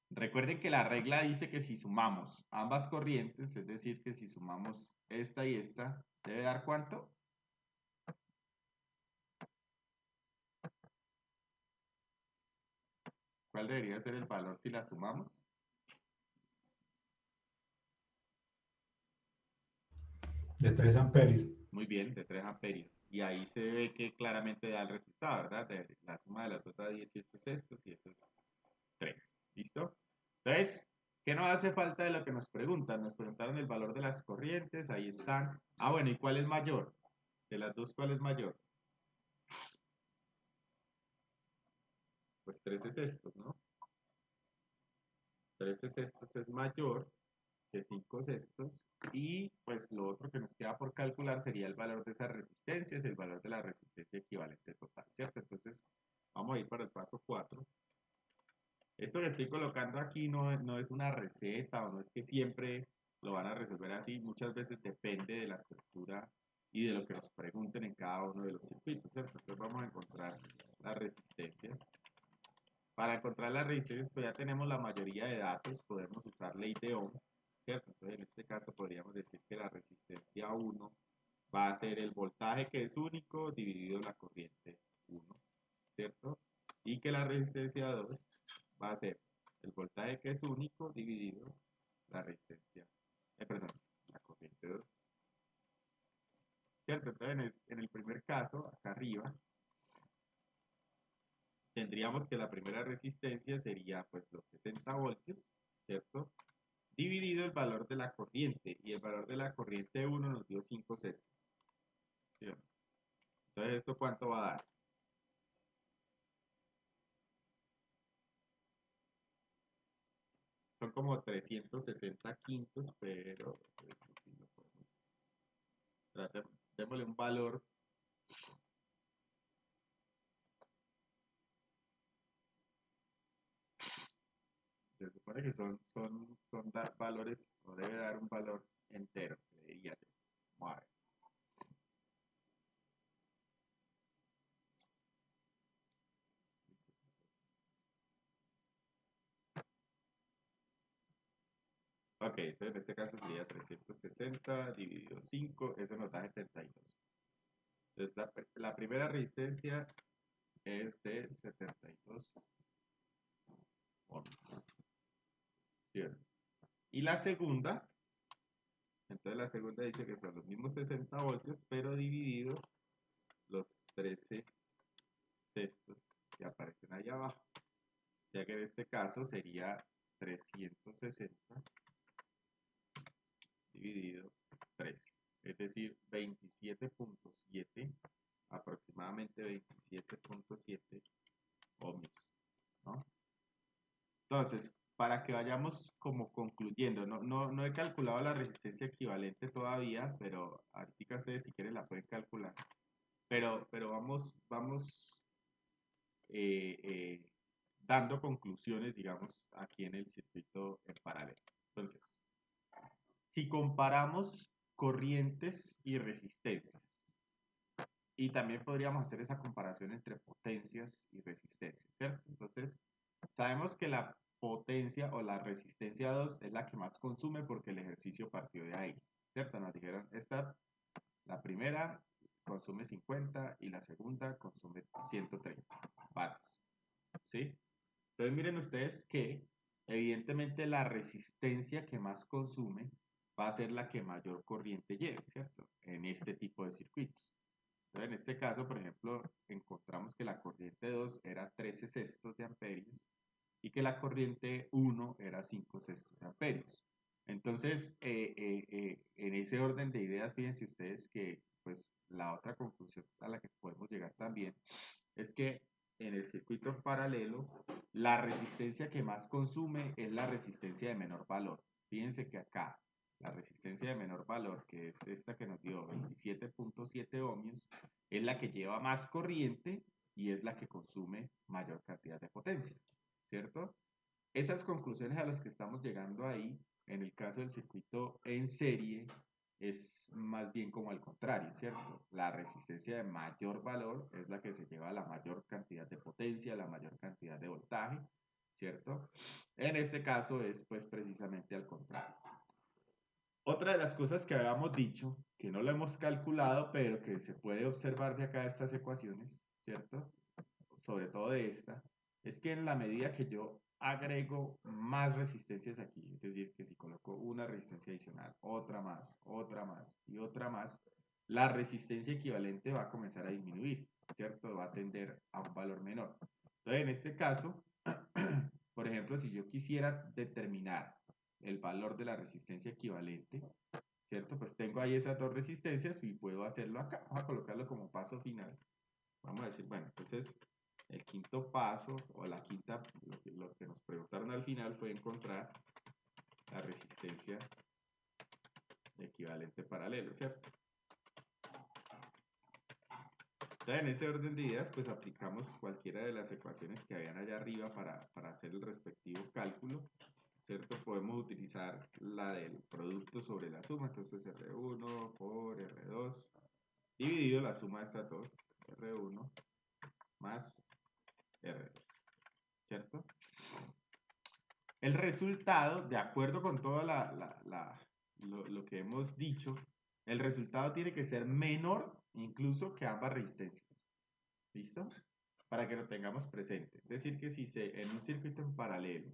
Recuerden que la regla dice que si sumamos ambas corrientes, es decir, que si sumamos esta y esta, ¿debe dar cuánto? ¿Cuál debería ser el valor si la sumamos? De 3 amperios. Muy bien, de 3 amperios. Y ahí se ve que claramente da el resultado, ¿verdad? La suma de las dos da 18 sextos y eso es 3. ¿Listo? Entonces, ¿qué nos hace falta de lo que nos preguntan? Nos preguntaron el valor de las corrientes, ahí están. Ah, bueno, ¿y cuál es mayor? De las dos, ¿cuál es mayor? Pues 13 sextos, ¿no? 13 sextos es mayor que 5 sextos y pues lo otro que nos queda por calcular sería el valor de esas resistencias, el valor de la resistencia equivalente total, ¿cierto? Entonces vamos a ir para el paso 4. Esto que estoy colocando aquí no es una receta o no es que siempre lo van a resolver así, muchas veces depende de la estructura y de lo que nos pregunten en cada uno de los circuitos, ¿cierto? Entonces vamos a encontrar las resistencias. Para encontrar las resistencias, pues ya tenemos la mayoría de datos, podemos usar ley de Ohm, ¿cierto? Entonces en este caso podríamos decir que la resistencia 1 va a ser el voltaje que es único dividido la corriente 1, ¿cierto? Y que la resistencia 2 va a ser el voltaje que es único dividido la resistencia, perdón, la corriente 2, ¿cierto? Entonces en el primer caso, acá arriba, tendríamos que la primera resistencia sería pues los 60 voltios, ¿cierto? Dividido el valor de la corriente, y el valor de la corriente 1 nos dio 5 sextos, ¿cierto? Entonces, ¿esto cuánto va a dar? Son como 360 quintos, pero pues, sí lo podemos. Démosle un valor. Se supone que son dar valores, o debe dar un valor entero, diría yo. Vamos a ver. Ok, entonces en este caso sería 360 dividido 5, eso nos da 72. Entonces la primera resistencia es de 72 ohms. ¿Cierto? Y la segunda, entonces la segunda dice que son los mismos 60 voltios, pero dividido los 13 sextos que aparecen ahí abajo. Ya que en este caso sería 360 dividido 13, es decir, 27.7, aproximadamente 27.7 ohms, ¿no? Entonces, para que vayamos como concluyendo, no he calculado la resistencia equivalente todavía, pero ahorita ustedes si quieren la pueden calcular. Pero vamos dando conclusiones, digamos, aquí en el circuito en paralelo. Entonces, si comparamos corrientes y resistencias, y también podríamos hacer esa comparación entre potencias y resistencias, ¿cierto? Entonces, sabemos que la potencia o la resistencia 2 es la que más consume porque el ejercicio partió de ahí, ¿cierto? Nos dijeron, la primera consume 50 y la segunda consume 130 vatios, ¿sí? Entonces miren ustedes que evidentemente la resistencia que más consume va a ser la que mayor corriente lleve, ¿cierto? En este tipo de circuitos. Entonces en este caso, por ejemplo, encontramos que la corriente 2 era 13 sextos de amperios y que que la corriente 1 era 5/6 amperios. Entonces, en ese orden de ideas, fíjense ustedes que pues la otra conclusión a la que podemos llegar también es que en el circuito paralelo, la resistencia que más consume es la resistencia de menor valor. Fíjense que acá, la resistencia de menor valor, que es esta que nos dio 27.7 ohmios, es la que lleva más corriente y es la que consume mayor cantidad de potencia, ¿cierto? Esas conclusiones a las que estamos llegando ahí, en el caso del circuito en serie, es más bien como al contrario, ¿cierto? La resistencia de mayor valor es la que se lleva la mayor cantidad de potencia, la mayor cantidad de voltaje, ¿cierto? En este caso es pues precisamente al contrario. Otra de las cosas que habíamos dicho, que no lo hemos calculado, pero que se puede observar de acá de estas ecuaciones, ¿cierto? Sobre todo de esta, es que en la medida que yo agrego más resistencias aquí, es decir, que si coloco una resistencia adicional, otra más y otra más, la resistencia equivalente va a comenzar a disminuir, ¿cierto? Va a tender a un valor menor. Entonces, en este caso, por ejemplo, si yo quisiera determinar el valor de la resistencia equivalente, ¿cierto? Pues tengo ahí esas dos resistencias y puedo hacerlo acá. Vamos a colocarlo como paso final. Vamos a decir, bueno, entonces el quinto paso o la quinta, lo que nos preguntaron al final fue encontrar la resistencia equivalente paralelo, ¿cierto? Entonces, en ese orden de ideas, pues aplicamos cualquiera de las ecuaciones que habían allá arriba para hacer el respectivo cálculo, ¿cierto? Podemos utilizar la del producto sobre la suma, entonces R1 por R2, dividido la suma de estas dos, R1 más R2, ¿cierto? El resultado, de acuerdo con todo lo que hemos dicho, el resultado tiene que ser menor incluso que ambas resistencias. ¿Listo? Para que lo tengamos presente. Es decir, que si en un circuito en paralelo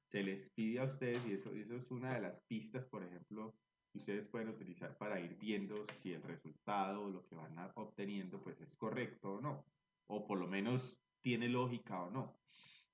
se les pide a ustedes, y eso es una de las pistas, por ejemplo, que ustedes pueden utilizar para ir viendo si el resultado o lo que van obteniendo pues es correcto o no, o por lo menos tiene lógica o no.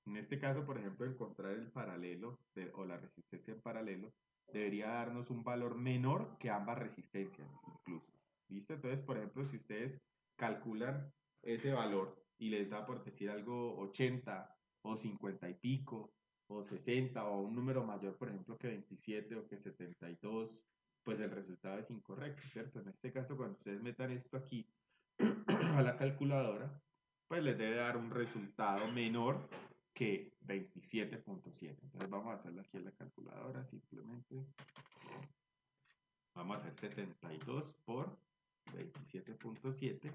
En este caso, por ejemplo, encontrar el paralelo o la resistencia en paralelo debería darnos un valor menor que ambas resistencias, incluso. ¿Listo? Entonces, por ejemplo, si ustedes calculan ese valor y les da por decir algo 80 o 50 y pico o 60 o un número mayor, por ejemplo, que 27 o que 72, pues el resultado es incorrecto, ¿cierto? En este caso, cuando ustedes metan esto aquí a la calculadora, pues les debe dar un resultado menor que 27.7. Entonces vamos a hacerlo aquí en la calculadora simplemente. Vamos a hacer 72 por 27.7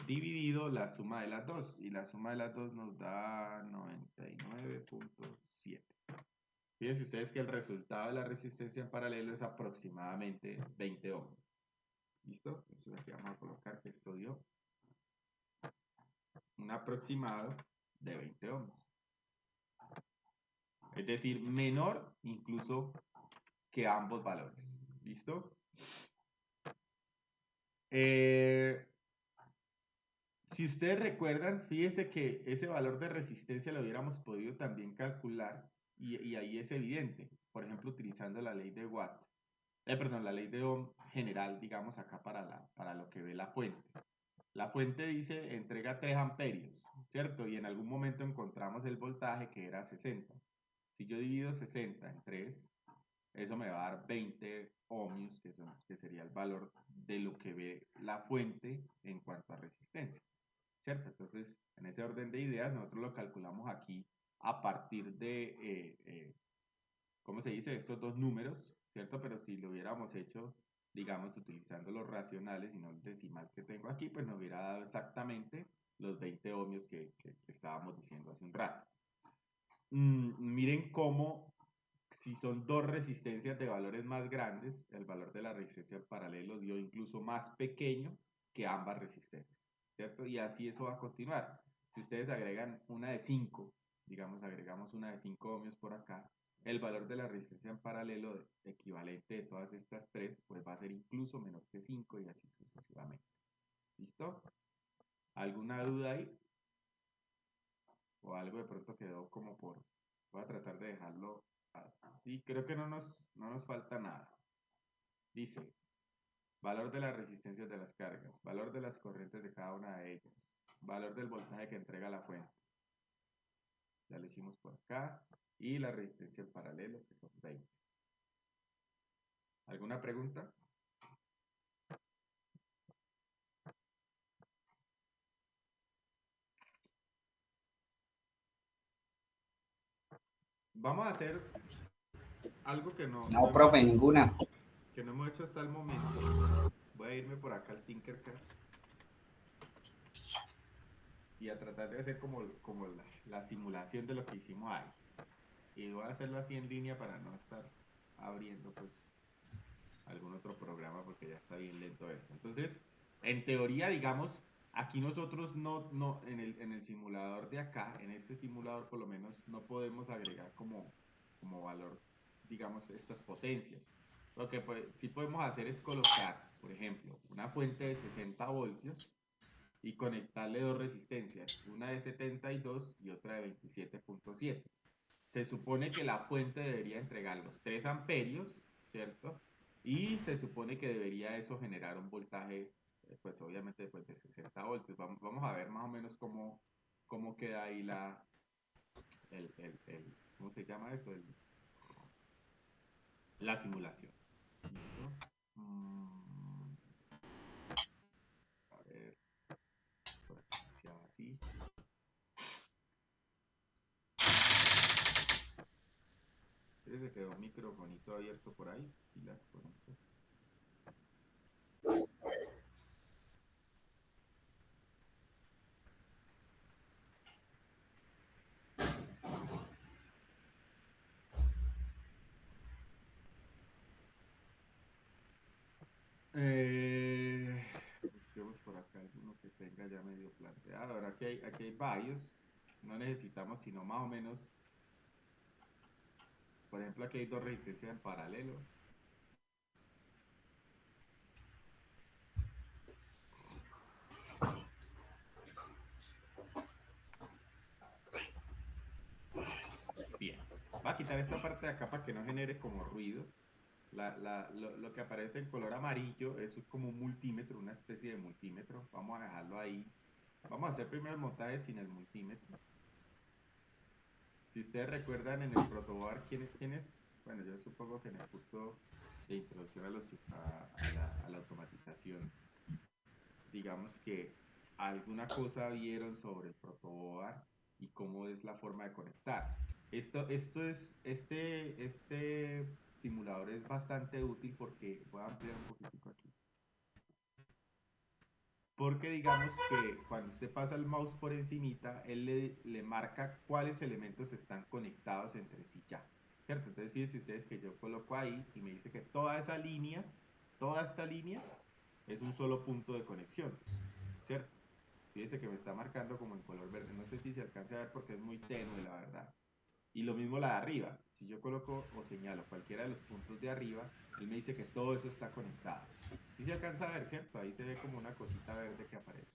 dividido la suma de las dos. Y la suma de las dos nos da 99.7. Fíjense ustedes que el resultado de la resistencia en paralelo es aproximadamente 20 ohms. ¿Listo? Entonces aquí vamos a colocar que esto dio un aproximado de 20 ohms. Es decir, menor incluso que ambos valores. ¿Listo? Si ustedes recuerdan, fíjense que ese valor de resistencia lo hubiéramos podido también calcular y ahí es evidente. Por ejemplo, utilizando la ley de Watt. Perdón, la ley de Ohm general, digamos acá para lo que ve la fuente. La fuente dice entrega 3 amperios, ¿cierto? Y en algún momento encontramos el voltaje que era 60. Si yo divido 60 en 3, eso me va a dar 20 ohmios, que sería el valor de lo que ve la fuente en cuanto a resistencia, ¿cierto? Entonces, en ese orden de ideas, nosotros lo calculamos aquí a partir de, ¿cómo se dice? Estos dos números, ¿cierto? Pero si lo hubiéramos hecho, digamos, utilizando los racionales y no el decimal que tengo aquí, pues nos hubiera dado exactamente los 20 ohmios que estábamos diciendo hace un rato. Miren cómo, si son dos resistencias de valores más grandes, el valor de la resistencia en paralelo dio incluso más pequeño que ambas resistencias, ¿cierto? Y así eso va a continuar. Si ustedes agregan una de 5, digamos, agregamos una de 5 ohmios por acá, el valor de la resistencia en paralelo equivalente de todas estas tres, pues va a ser incluso menor que 5 y así sucesivamente. ¿Listo? ¿Alguna duda ahí? ¿O algo de pronto quedó como por Voy a tratar de dejarlo así. Creo que no nos falta nada. Dice, valor de las resistencias de las cargas, valor de las corrientes de cada una de ellas, valor del voltaje que entrega la fuente. Ya lo hicimos por acá. Y la resistencia al paralelo, que son 20. ¿Alguna pregunta? Vamos a hacer algo que No, profe, ninguna. que no hemos hecho hasta el momento. Voy a irme por acá al Tinkercad y a tratar de hacer como la simulación de lo que hicimos ahí. Y voy a hacerlo así en línea para no estar abriendo pues algún otro programa porque ya está bien lento esto. Entonces, en teoría, digamos, aquí nosotros en el simulador de acá, en este simulador por lo menos, no podemos agregar como valor, digamos, estas potencias. Lo que sí podemos hacer es colocar, por ejemplo, una fuente de 60 voltios y conectarle dos resistencias, una de 72 y otra de 27.7. Se supone que la fuente debería entregar los 3 amperios, ¿cierto? Y se supone que debería eso generar un voltaje, pues obviamente después de 60 voltios. Vamos a ver más o menos cómo queda ahí ¿cómo se llama eso? La simulación. ¿Listo? A ver, por aquí iniciaba así. Se quedó un microfonito abierto por ahí y las con eso. Busquemos por acá alguno que tenga ya medio planteado. Ahora aquí hay varios. No necesitamos sino más o menos. Por ejemplo, aquí hay dos resistencias en paralelo. Bien. Voy a quitar esta parte de acá para que no genere como ruido. Lo que aparece en color amarillo es como un multímetro, una especie de multímetro. Vamos a dejarlo ahí. Vamos a hacer primero el montaje sin el multímetro. Si ustedes recuerdan en el protoboard, ¿quién es? Bueno, yo supongo que en el curso de introducción a la automatización, digamos que alguna cosa vieron sobre el protoboard y cómo es la forma de conectar. Este simulador es bastante útil porque, voy a ampliar un poquitico aquí. Porque digamos que cuando usted pasa el mouse por encimita, él le marca cuáles elementos están conectados entre sí ya, ¿cierto? Entonces fíjense ustedes que yo coloco ahí y me dice que toda esta línea es un solo punto de conexión, ¿cierto? Fíjense que me está marcando como en color verde, no sé si se alcanza a ver porque es muy tenue la verdad. Y lo mismo la de arriba, si yo coloco o señalo cualquiera de los puntos de arriba, él me dice que todo eso está conectado. ¿Sí se alcanza a ver, cierto? Ahí se ve como una cosita verde que aparece.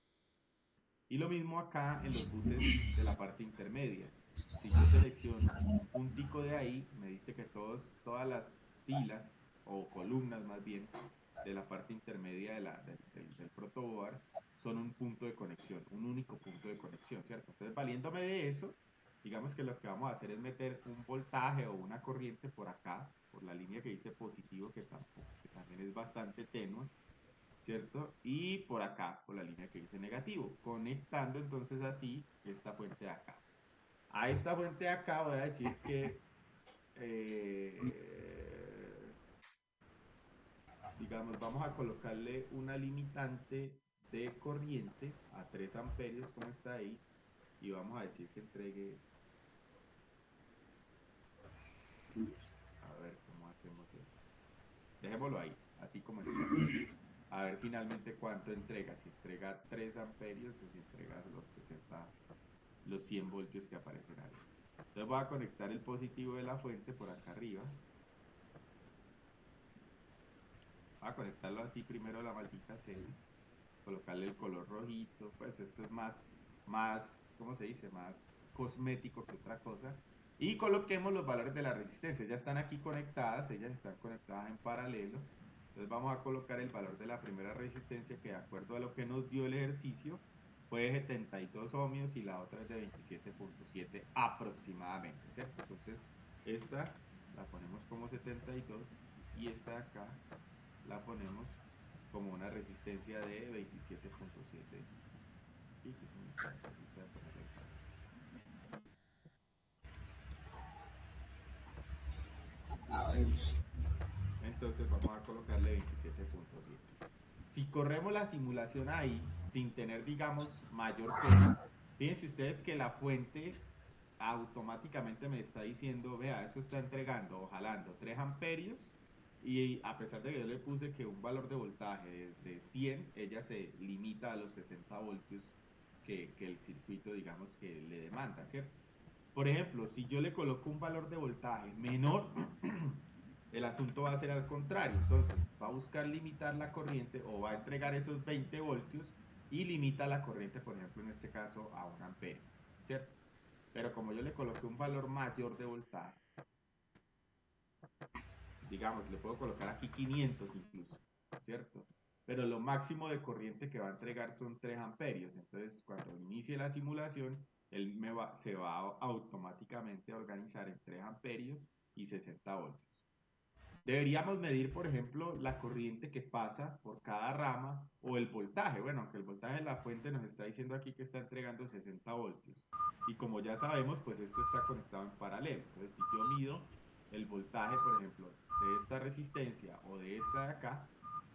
Y lo mismo acá en los buses de la parte intermedia. Si yo selecciono un puntico de ahí, me dice que todas las filas o columnas más bien de la parte intermedia del protoboard son un punto de conexión, un único punto de conexión, ¿cierto? Entonces, valiéndome de eso, digamos que lo que vamos a hacer es meter un voltaje o una corriente por acá, por la línea que dice positivo, que también es bastante tenue, ¿cierto? Y por acá, por la línea que dice negativo, conectando entonces así esta fuente de acá. A esta fuente de acá voy a decir que, digamos, vamos a colocarle una limitante de corriente a 3 amperios, como está ahí, y vamos a decir que entregue, a ver cómo hacemos eso. Dejémoslo ahí, así como está. A ver finalmente cuánto entrega, si entrega 3 amperios o si entrega los 100 voltios que aparecen ahí. Entonces voy a conectar el positivo de la fuente por acá arriba. Voy a conectarlo así primero a la maldita serie. Colocarle el color rojito. Pues esto es más, ¿cómo se dice? Más cosmético que otra cosa. Y coloquemos los valores de la resistencia. Ya están aquí conectadas, ellas están conectadas en paralelo. Entonces vamos a colocar el valor de la primera resistencia que de acuerdo a lo que nos dio el ejercicio fue de 72 ohmios y la otra es de 27.7 aproximadamente, ¿cierto? Entonces esta la ponemos como 72 y esta de acá la ponemos como una resistencia de 27.7. Y que es un instante, aquí voy a ponerle el valor. A ver. Entonces vamos a colocarle 27.7. Si corremos la simulación ahí, sin tener, digamos, mayor cosa, fíjense ustedes que la fuente automáticamente me está diciendo, vea, eso está entregando o jalando 3 amperios y a pesar de que yo le puse que un valor de voltaje de 100, ella se limita a los 60 voltios que el circuito, digamos, que le demanda, ¿cierto? Por ejemplo, si yo le coloco un valor de voltaje menor, el asunto va a ser al contrario. Entonces, va a buscar limitar la corriente o va a entregar esos 20 voltios y limita la corriente, por ejemplo, en este caso, a 1 amperio, ¿cierto? Pero como yo le coloqué un valor mayor de voltaje, digamos, le puedo colocar aquí 500 incluso, ¿cierto? Pero lo máximo de corriente que va a entregar son 3 amperios. Entonces, cuando inicie la simulación, se va automáticamente a organizar en 3 amperios y 60 voltios. Deberíamos medir, por ejemplo, la corriente que pasa por cada rama o el voltaje. Bueno, aunque el voltaje de la fuente nos está diciendo aquí que está entregando 60 voltios. Y como ya sabemos, pues esto está conectado en paralelo. Entonces, si yo mido el voltaje, por ejemplo, de esta resistencia o de esta de acá,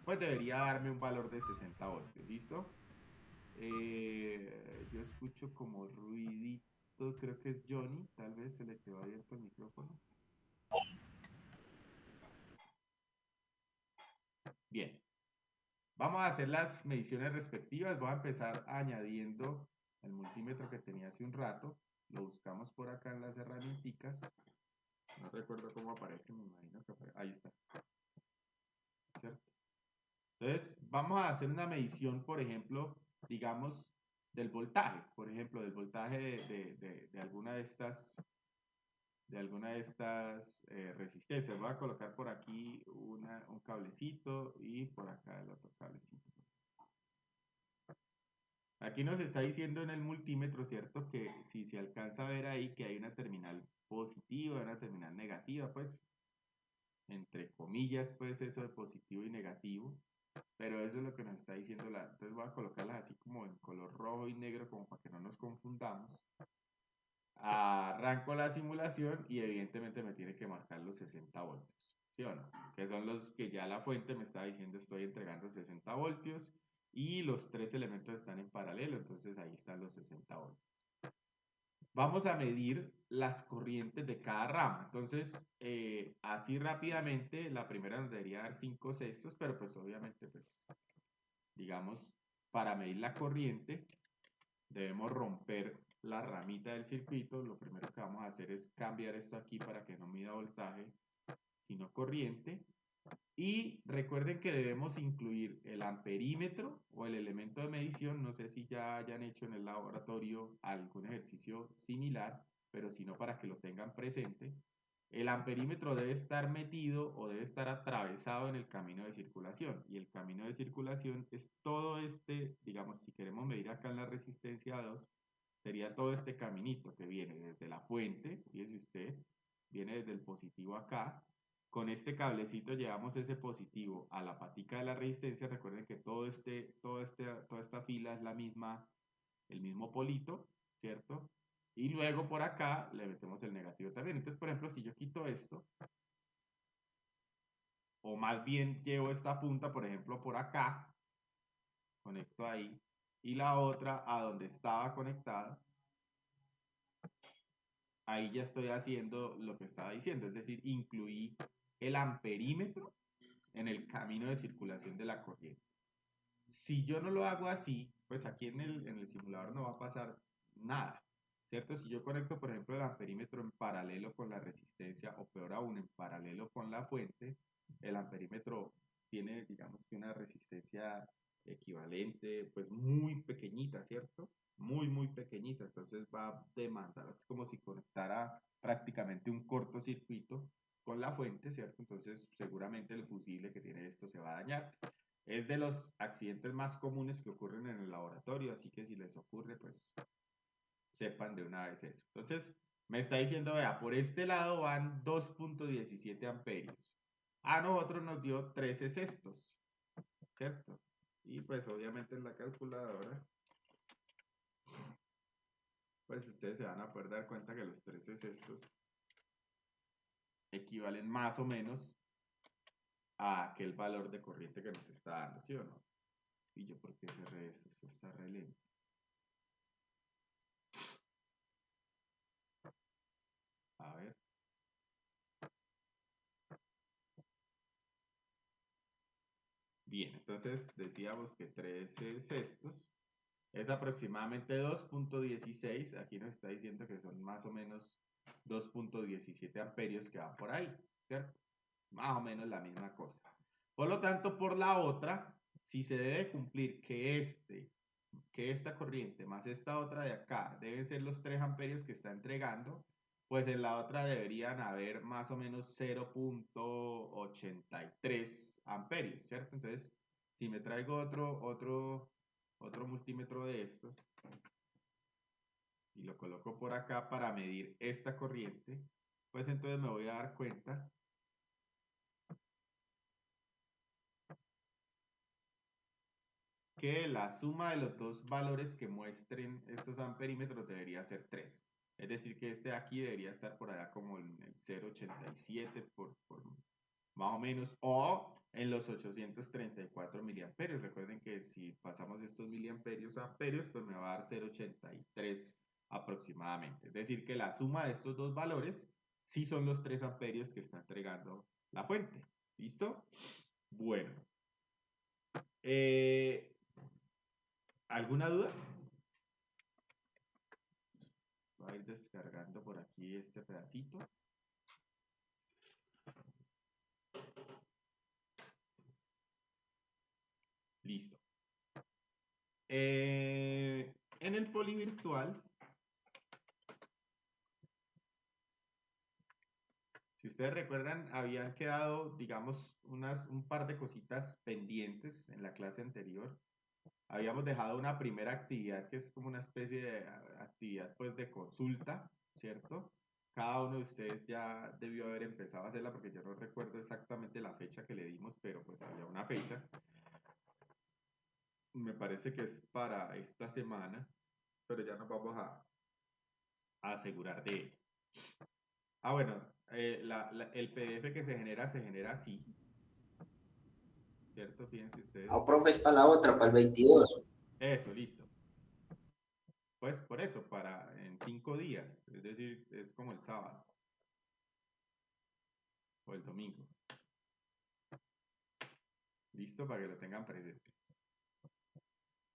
pues debería darme un valor de 60 voltios. ¿Listo? Yo escucho como ruidito, creo que es Johnny. Tal vez se le quedó abierto el micrófono. Bien. Vamos a hacer las mediciones respectivas. Voy a empezar añadiendo el multímetro que tenía hace un rato. Lo buscamos por acá en las herramienticas. No recuerdo cómo aparece, me imagino que aparece. Ahí está. ¿Cierto? Entonces, vamos a hacer una medición, por ejemplo, digamos, del voltaje. Por ejemplo, del voltaje de alguna de estas resistencias. Voy a colocar por aquí un cablecito y por acá el otro cablecito. Aquí nos está diciendo en el multímetro, ¿cierto? Que si se alcanza a ver ahí que hay una terminal positiva, una terminal negativa, pues, entre comillas, pues eso de positivo y negativo. Pero eso es lo que nos está diciendo la... Entonces voy a colocarlas así como en color rojo y negro, como para que no nos confundamos. Arranco la simulación y evidentemente me tiene que marcar los 60 voltios. ¿Sí o no? Que son los que ya la fuente me está diciendo estoy entregando 60 voltios y los tres elementos están en paralelo, entonces ahí están los 60 voltios. Vamos a medir las corrientes de cada rama. Entonces, así rápidamente, la primera nos debería dar 5 sextos, pero pues obviamente, pues, digamos, para medir la corriente, debemos romper la ramita del circuito. Lo primero que vamos a hacer es cambiar esto aquí para que no mida voltaje, sino corriente. Y recuerden que debemos incluir el amperímetro o el elemento de medición. No sé si ya hayan hecho en el laboratorio algún ejercicio similar, pero si no, para que lo tengan presente. El amperímetro debe estar metido o debe estar atravesado en el camino de circulación. Y el camino de circulación es todo este, digamos, si queremos medir acá en la resistencia 2, sería todo este caminito que viene desde la fuente, fíjese usted, viene desde el positivo acá. Con este cablecito llevamos ese positivo a la patica de la resistencia. Recuerden que toda esta fila es la misma, el mismo polito, ¿cierto? Y luego por acá le metemos el negativo también. Entonces, por ejemplo, si yo quito esto, o más bien llevo esta punta, por ejemplo, por acá, conecto ahí, y la otra a donde estaba conectada, ahí ya estoy haciendo lo que estaba diciendo, es decir, incluí el amperímetro en el camino de circulación de la corriente. Si yo no lo hago así, pues aquí en el simulador no va a pasar nada, ¿cierto? Si yo conecto, por ejemplo, el amperímetro en paralelo con la resistencia, o peor aún, en paralelo con la fuente, el amperímetro tiene, digamos que una resistencia equivalente, pues muy pequeñita, ¿cierto? muy, muy pequeñita, entonces va a demandar, es como si conectara prácticamente un cortocircuito con la fuente, ¿cierto? Entonces seguramente el fusible que tiene esto se va a dañar. Es de los accidentes más comunes que ocurren en el laboratorio, así que si les ocurre, pues sepan de una vez eso. Entonces, me está diciendo, vea, por este lado van 2.17 amperios. A nosotros nos dio 13 sextos, ¿cierto? Y pues obviamente en la calculadora, pues ustedes se van a poder dar cuenta que los 13 sextos equivalen más o menos a aquel valor de corriente que nos está dando, ¿sí o no? Y yo, ¿por qué cerré eso? Eso está re lento. A ver. Bien, entonces decíamos que 13 sextos es aproximadamente 2.16. Aquí nos está diciendo que son más o menos 2.17 amperios que van por ahí, ¿cierto? Más o menos la misma cosa. Por lo tanto, por la otra, si se debe cumplir que esta corriente más esta otra de acá deben ser los 3 amperios que está entregando, pues en la otra deberían haber más o menos 0.83 amperios, ¿cierto? Entonces, si me traigo otro multímetro de estos y lo coloco por acá para medir esta corriente, pues entonces me voy a dar cuenta que la suma de los dos valores que muestren estos amperímetros debería ser 3. Es decir, que este de aquí debería estar por allá como en el 0.87 por más o menos, o en los 834 miliamperios. Recuerden que si pasamos estos miliamperios a amperios, pues me va a dar 0.83 aproximadamente. Es decir, que la suma de estos dos valores sí son los 3 amperios que está entregando la fuente. ¿Listo? Bueno. ¿Alguna duda? Voy a ir descargando por aquí este pedacito. Listo. En el polivirtual, si ustedes recuerdan, habían quedado, digamos, un par de cositas pendientes en la clase anterior. Habíamos dejado una primera actividad que es como una especie de actividad pues de consulta, ¿cierto? Cada uno de ustedes ya debió haber empezado a hacerla porque yo no recuerdo exactamente la fecha que le dimos, pero pues había una fecha. Me parece que es para esta semana, pero ya nos vamos a asegurar de ello. Ah, bueno, el PDF que se genera así, ¿cierto? Fíjense ustedes. No, profe, es para la otra, para el 22. Eso, listo. Pues por eso, en 5 días, es decir, es como el sábado o el domingo. Listo, para que lo tengan presente.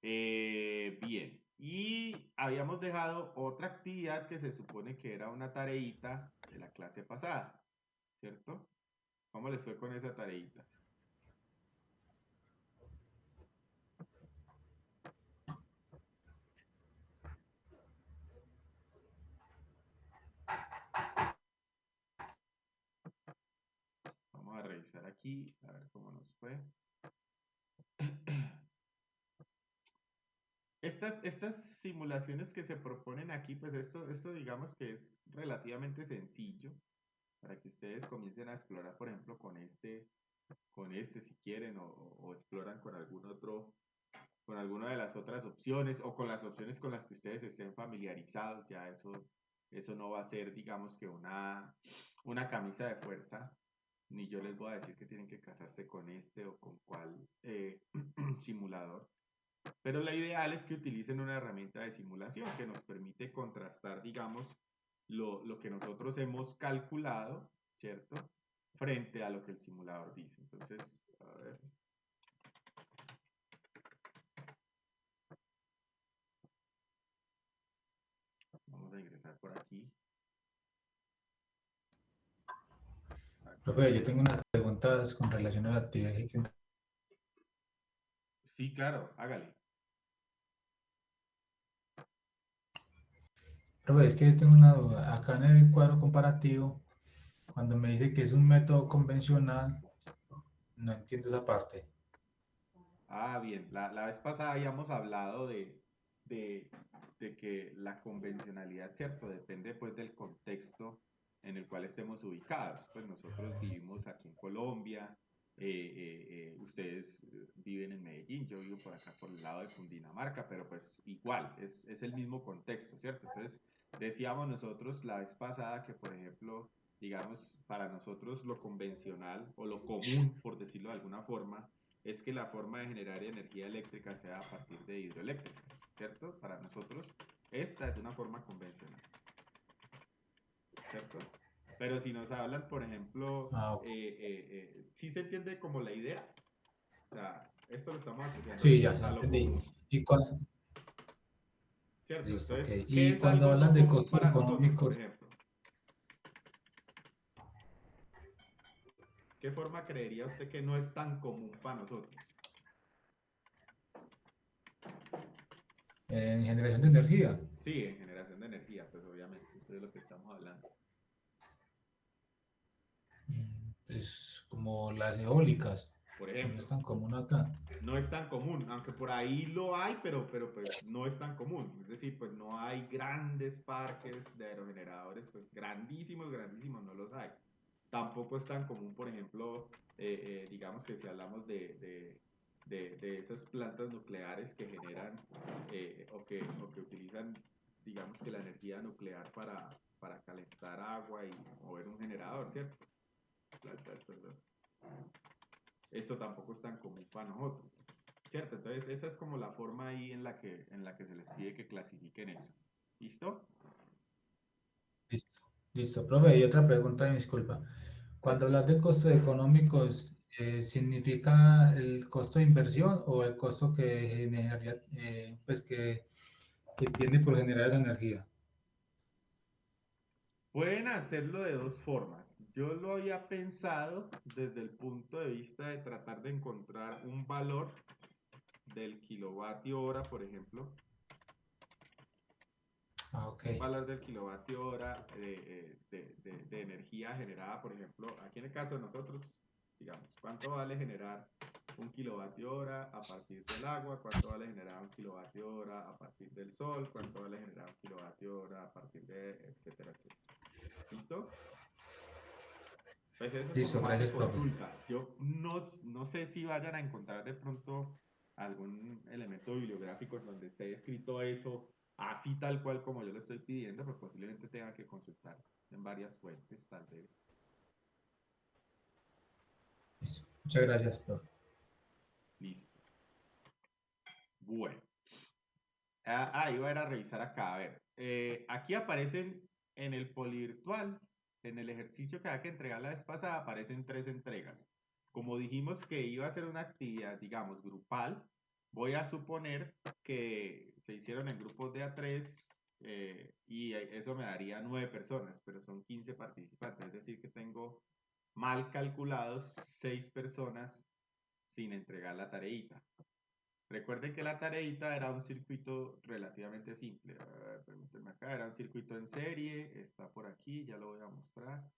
Bien, y habíamos dejado otra actividad que se supone que era una tareita de la clase pasada, ¿cierto? ¿Cómo les fue con esa tareita? Vamos a revisar aquí, a ver cómo nos fue. Estas simulaciones que se proponen aquí, pues esto digamos que es relativamente sencillo para que ustedes comiencen a explorar, por ejemplo, con este si quieren, o exploran con algún otro, con alguna de las otras opciones, o con las opciones con las que ustedes estén familiarizados. Ya eso no va a ser, digamos que una camisa de fuerza, ni yo les voy a decir que tienen que casarse con este o con cuál simulador. Pero lo ideal es que utilicen una herramienta de simulación que nos permite contrastar, digamos, lo que nosotros hemos calculado, ¿cierto? Frente a lo que el simulador dice. Entonces, a ver. Vamos a ingresar por aquí. Profe, yo tengo unas preguntas con relación a la actividad que... Sí, claro, hágale. Profe, es que yo tengo una duda. Acá en el cuadro comparativo, cuando me dice que es un método convencional, no entiendo esa parte. Ah, bien. La vez pasada habíamos hablado de, de que la convencionalidad, ¿cierto? Depende pues del contexto en el cual estemos ubicados. Pues nosotros vivimos aquí en Colombia, ustedes viven en Medellín, yo vivo por acá por el lado de Cundinamarca, pero pues igual, es el mismo contexto, ¿cierto? Entonces, decíamos nosotros la vez pasada que, por ejemplo, digamos, para nosotros lo convencional o lo común, por decirlo de alguna forma, es que la forma de generar energía eléctrica sea a partir de hidroeléctricas, ¿cierto? Para nosotros, esta es una forma convencional, ¿cierto? Pero si nos hablan, por ejemplo, Ah, ok. ¿sí se entiende como la idea? O sea, esto lo estamos asociando Sí, ya, ya a lo entendí. común, Y cuando, ¿cierto? listo, ok. Entonces, ¿qué Y es cuando algo no hablan de común costos para nosotros, por económicos, ejemplo? ¿Qué forma creería usted que no es tan común para nosotros? en generación de energía, Sí, en generación de energía, pues obviamente, eso es de lo que estamos hablando. es como las eólicas, Por que no es ejemplo, tan común acá. no es tan común, aunque por ahí lo hay, pero pues no es tan común. Es decir, pues no hay grandes parques de aerogeneradores, pues grandísimos, grandísimos, no los hay. Tampoco es tan común, por ejemplo, digamos que si hablamos de esas plantas nucleares que generan o que utilizan, digamos que la energía nuclear para calentar agua y mover un generador, ¿cierto? Plantas, perdón. Esto tampoco es tan común para nosotros, ¿cierto? Entonces esa es como la forma ahí en la que se les pide que clasifiquen eso. ¿Listo? Listo, listo, profe. Y otra pregunta, disculpa. Cuando hablas de costos económicos, ¿significa el costo de inversión o el costo que generaría, pues que tiene por generar esa energía? Pueden hacerlo de dos formas. Yo lo había pensado desde el punto de vista de tratar de encontrar un valor del kilovatio hora, por ejemplo, Ah, ok. un valor del kilovatio hora de energía generada, por ejemplo, aquí en el caso de nosotros, digamos, ¿cuánto vale generar un kilovatio hora a partir del agua? ¿Cuánto vale generar un kilovatio hora a partir del sol? ¿Cuánto vale generar un kilovatio hora a partir de, etcétera, etcétera? ¿Listo? Pues eso es como Listo, más de gracias, profe. consulta. Yo no sé si vayan a encontrar de pronto algún elemento bibliográfico en donde esté escrito eso así tal cual como yo lo estoy pidiendo, pues posiblemente tenga que consultar en varias fuentes, tal vez. Listo. Muchas gracias, profe. Listo. Bueno. Iba a ir a revisar acá. A ver, aquí aparecen en el polivirtual, en el ejercicio que hay que entregar la vez pasada, aparecen tres entregas. Como dijimos que iba a ser una actividad, digamos, grupal, voy a suponer que se hicieron en grupos de A3 y eso me daría 9 personas, pero son 15 participantes, es decir, que tengo mal calculados 6 personas sin entregar la tareita. Recuerden que la tareita era un circuito relativamente simple. Permítanme acá, era un circuito en serie, está por aquí, ya lo voy a mostrar.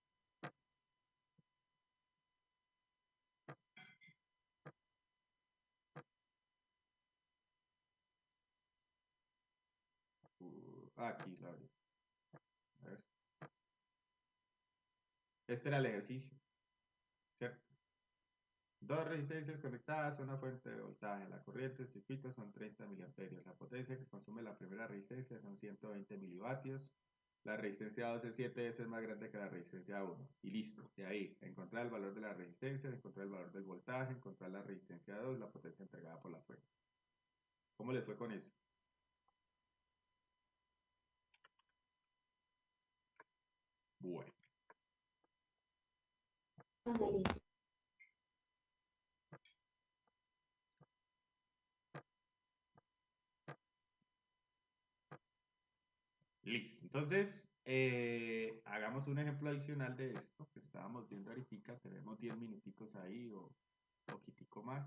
Aquí la abrí. A ver. Este era el ejercicio, ¿cierto? Dos resistencias conectadas a una fuente de voltaje. La corriente del circuito son 30 miliamperios. La potencia que consume la primera resistencia son 120 milivatios. La resistencia 2 es 7 veces más grande que la resistencia 1. Y listo. De ahí, encontrar el valor de la resistencia, encontrar el valor del voltaje, encontrar la resistencia 2, la potencia entregada por la fuente. ¿Cómo les fue con eso? Bueno. Listo. Entonces, hagamos un ejemplo adicional de esto que estábamos viendo ahorita. Tenemos 10 minuticos ahí o poquitico más.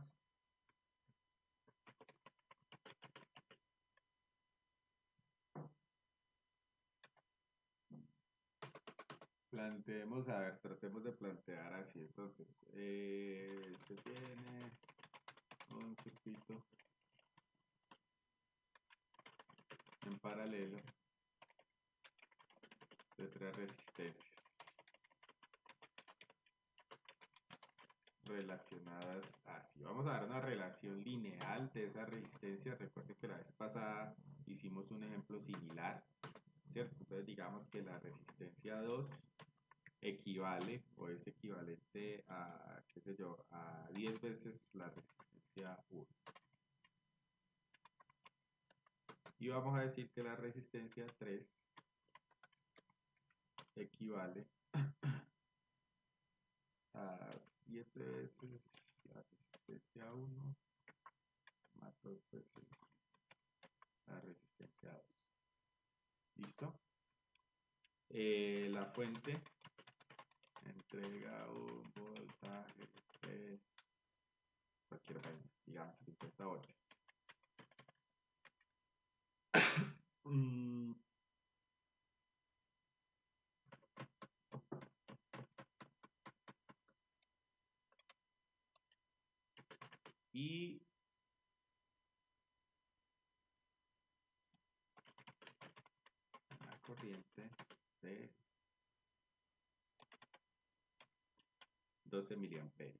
Planteemos, a ver, tratemos de plantear así. Entonces, se tiene un circuito en paralelo de 3 resistencias relacionadas así. Vamos a dar una relación lineal de esa resistencia. Recuerden que la vez pasada hicimos un ejemplo similar, ¿cierto? Entonces digamos que la resistencia 2 equivale o es equivalente a, qué sé yo, a 10 veces la resistencia 1. Y vamos a decir que la resistencia 3 equivale a 7 veces la resistencia 1 más 2 veces la resistencia 2. ¿Listo? La fuente entrega un voltaje de cualquier vaina, digamos 50 voltios. Y una corriente de 12 miliamperios.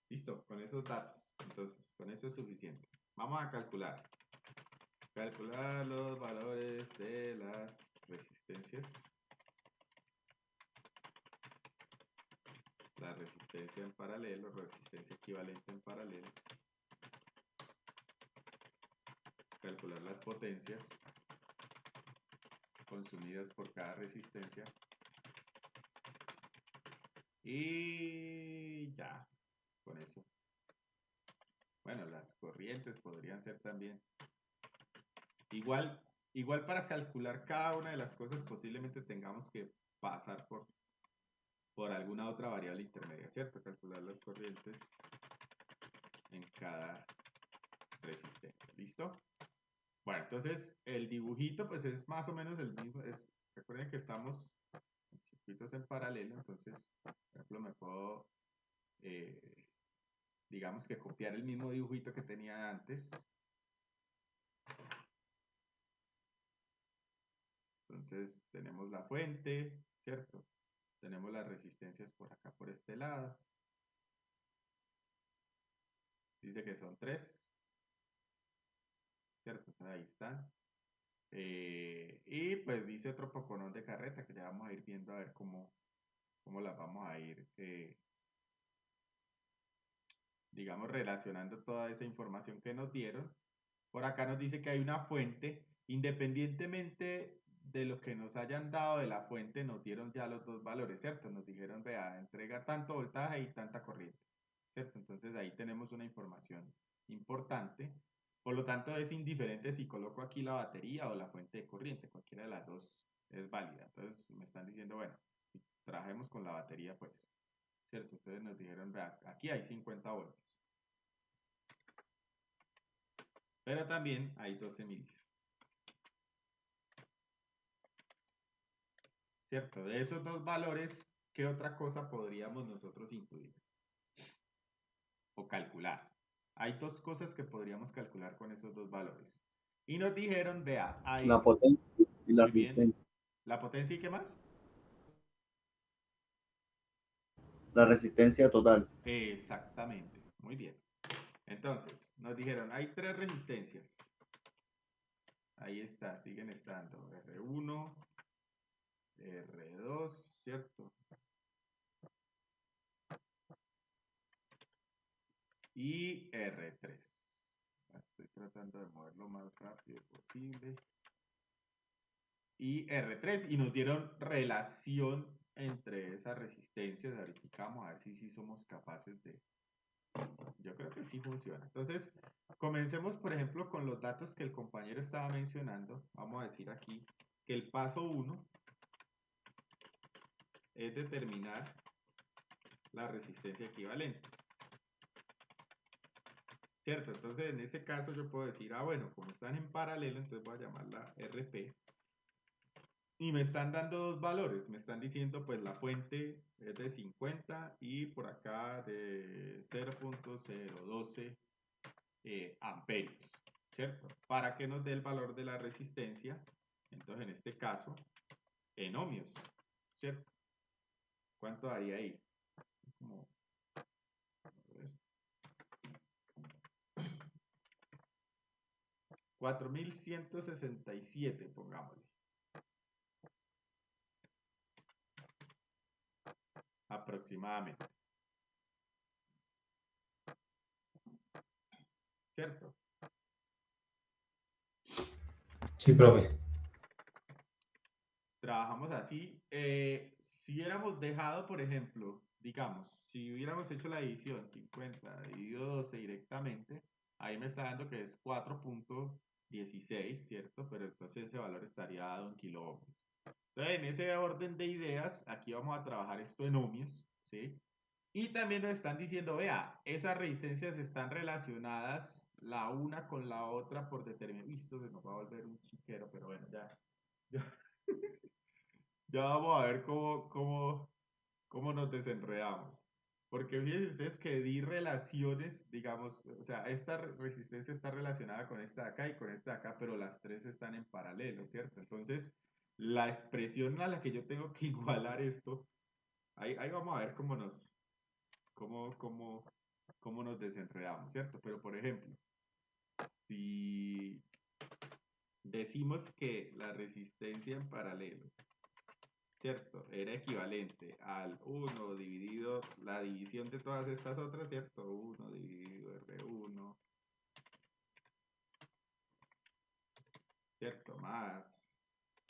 Listo, con esos datos. Entonces, con eso es suficiente. Vamos a calcular. Calcular los valores de las resistencias. La resistencia en paralelo, resistencia equivalente en paralelo. Calcular las potencias consumidas por cada resistencia. Y ya, con eso. Bueno, las corrientes podrían ser también. Igual para calcular cada una de las cosas posiblemente tengamos que pasar por alguna otra variable intermedia, ¿cierto? Calcular las corrientes en cada resistencia. ¿Listo? Bueno, entonces el dibujito pues es más o menos el mismo. Recuerden que estamos en circuitos en paralelo, entonces, por ejemplo, me puedo, digamos que copiar el mismo dibujito que tenía antes. Entonces tenemos la fuente, ¿cierto? Tenemos las resistencias por acá, por este lado. Dice que son 3, ¿cierto? Ahí están. Y pues dice otro poconón de carreta que ya vamos a ir viendo a ver cómo las vamos a ir, digamos, relacionando toda esa información que nos dieron. Por acá nos dice que hay una fuente, independientemente de lo que nos hayan dado de la fuente, nos dieron ya los dos valores, ¿cierto? Nos dijeron, vea, entrega tanto voltaje y tanta corriente, ¿cierto? Entonces ahí tenemos una información importante. Por lo tanto, es indiferente si coloco aquí la batería o la fuente de corriente, cualquiera de las dos es válida. Entonces me están diciendo, bueno, si trabajemos con la batería, pues, ¿cierto? Entonces nos dijeron, vea, aquí hay 50 voltios. Pero también hay 12 miliamperes. ¿Cierto? De esos dos valores, ¿qué otra cosa podríamos nosotros incluir? O calcular. Hay dos cosas que podríamos calcular con esos dos valores. Y nos dijeron, vea, hay... La potencia y la muy bien. resistencia. ¿La potencia y qué más? La resistencia total. Exactamente. Muy bien. Entonces, nos dijeron, hay 3 resistencias. Ahí está, siguen estando. R1, R2, ¿cierto? Y R3. Estoy tratando de mover lo más rápido posible. Y R3. Y nos dieron relación entre esas resistencias. Ahorita vamos a ver si somos capaces de... Yo creo que sí funciona. Entonces, comencemos, por ejemplo, con los datos que el compañero estaba mencionando. Vamos a decir aquí que el paso 1 es determinar la resistencia equivalente. ¿cierto? Entonces, en ese caso yo puedo decir, ah, bueno, como están en paralelo, entonces voy a llamarla RP. Y me están dando dos valores, me están diciendo pues la fuente es de 50 y por acá de 0.012 amperios, ¿cierto? Para que nos dé el valor de la resistencia, entonces en este caso, en ohmios, ¿cierto? ¿Cuánto daría ahí? Como, a ver, 4167, pongámosle, aproximadamente, ¿cierto? Sí, profe. Trabajamos así. Si hubiéramos dejado, por ejemplo, digamos, si hubiéramos hecho la división 50 dividido 12 directamente, ahí me está dando que es 4.16, ¿cierto? Pero entonces ese valor estaría dado en kiloohmios. Entonces, en ese orden de ideas, aquí vamos a trabajar esto en ohmios, ¿sí? Y también nos están diciendo, vea, esas resistencias están relacionadas la una con la otra por determinar. Uy, esto se nos va a volver un chiquero, pero bueno, ya, ya vamos a ver cómo nos desenredamos. Porque fíjense ustedes que di relaciones, digamos, o sea, esta resistencia está relacionada con esta de acá y con esta de acá, pero las tres están en paralelo, ¿cierto? Entonces, la expresión a la que yo tengo que igualar esto, ahí vamos a ver cómo, cómo, cómo nos desenredamos, ¿cierto? Pero, por ejemplo, si decimos que la resistencia en paralelo, ¿cierto? Era equivalente al 1 dividido, la división de todas estas otras, ¿cierto? 1 dividido R1, ¿cierto? Más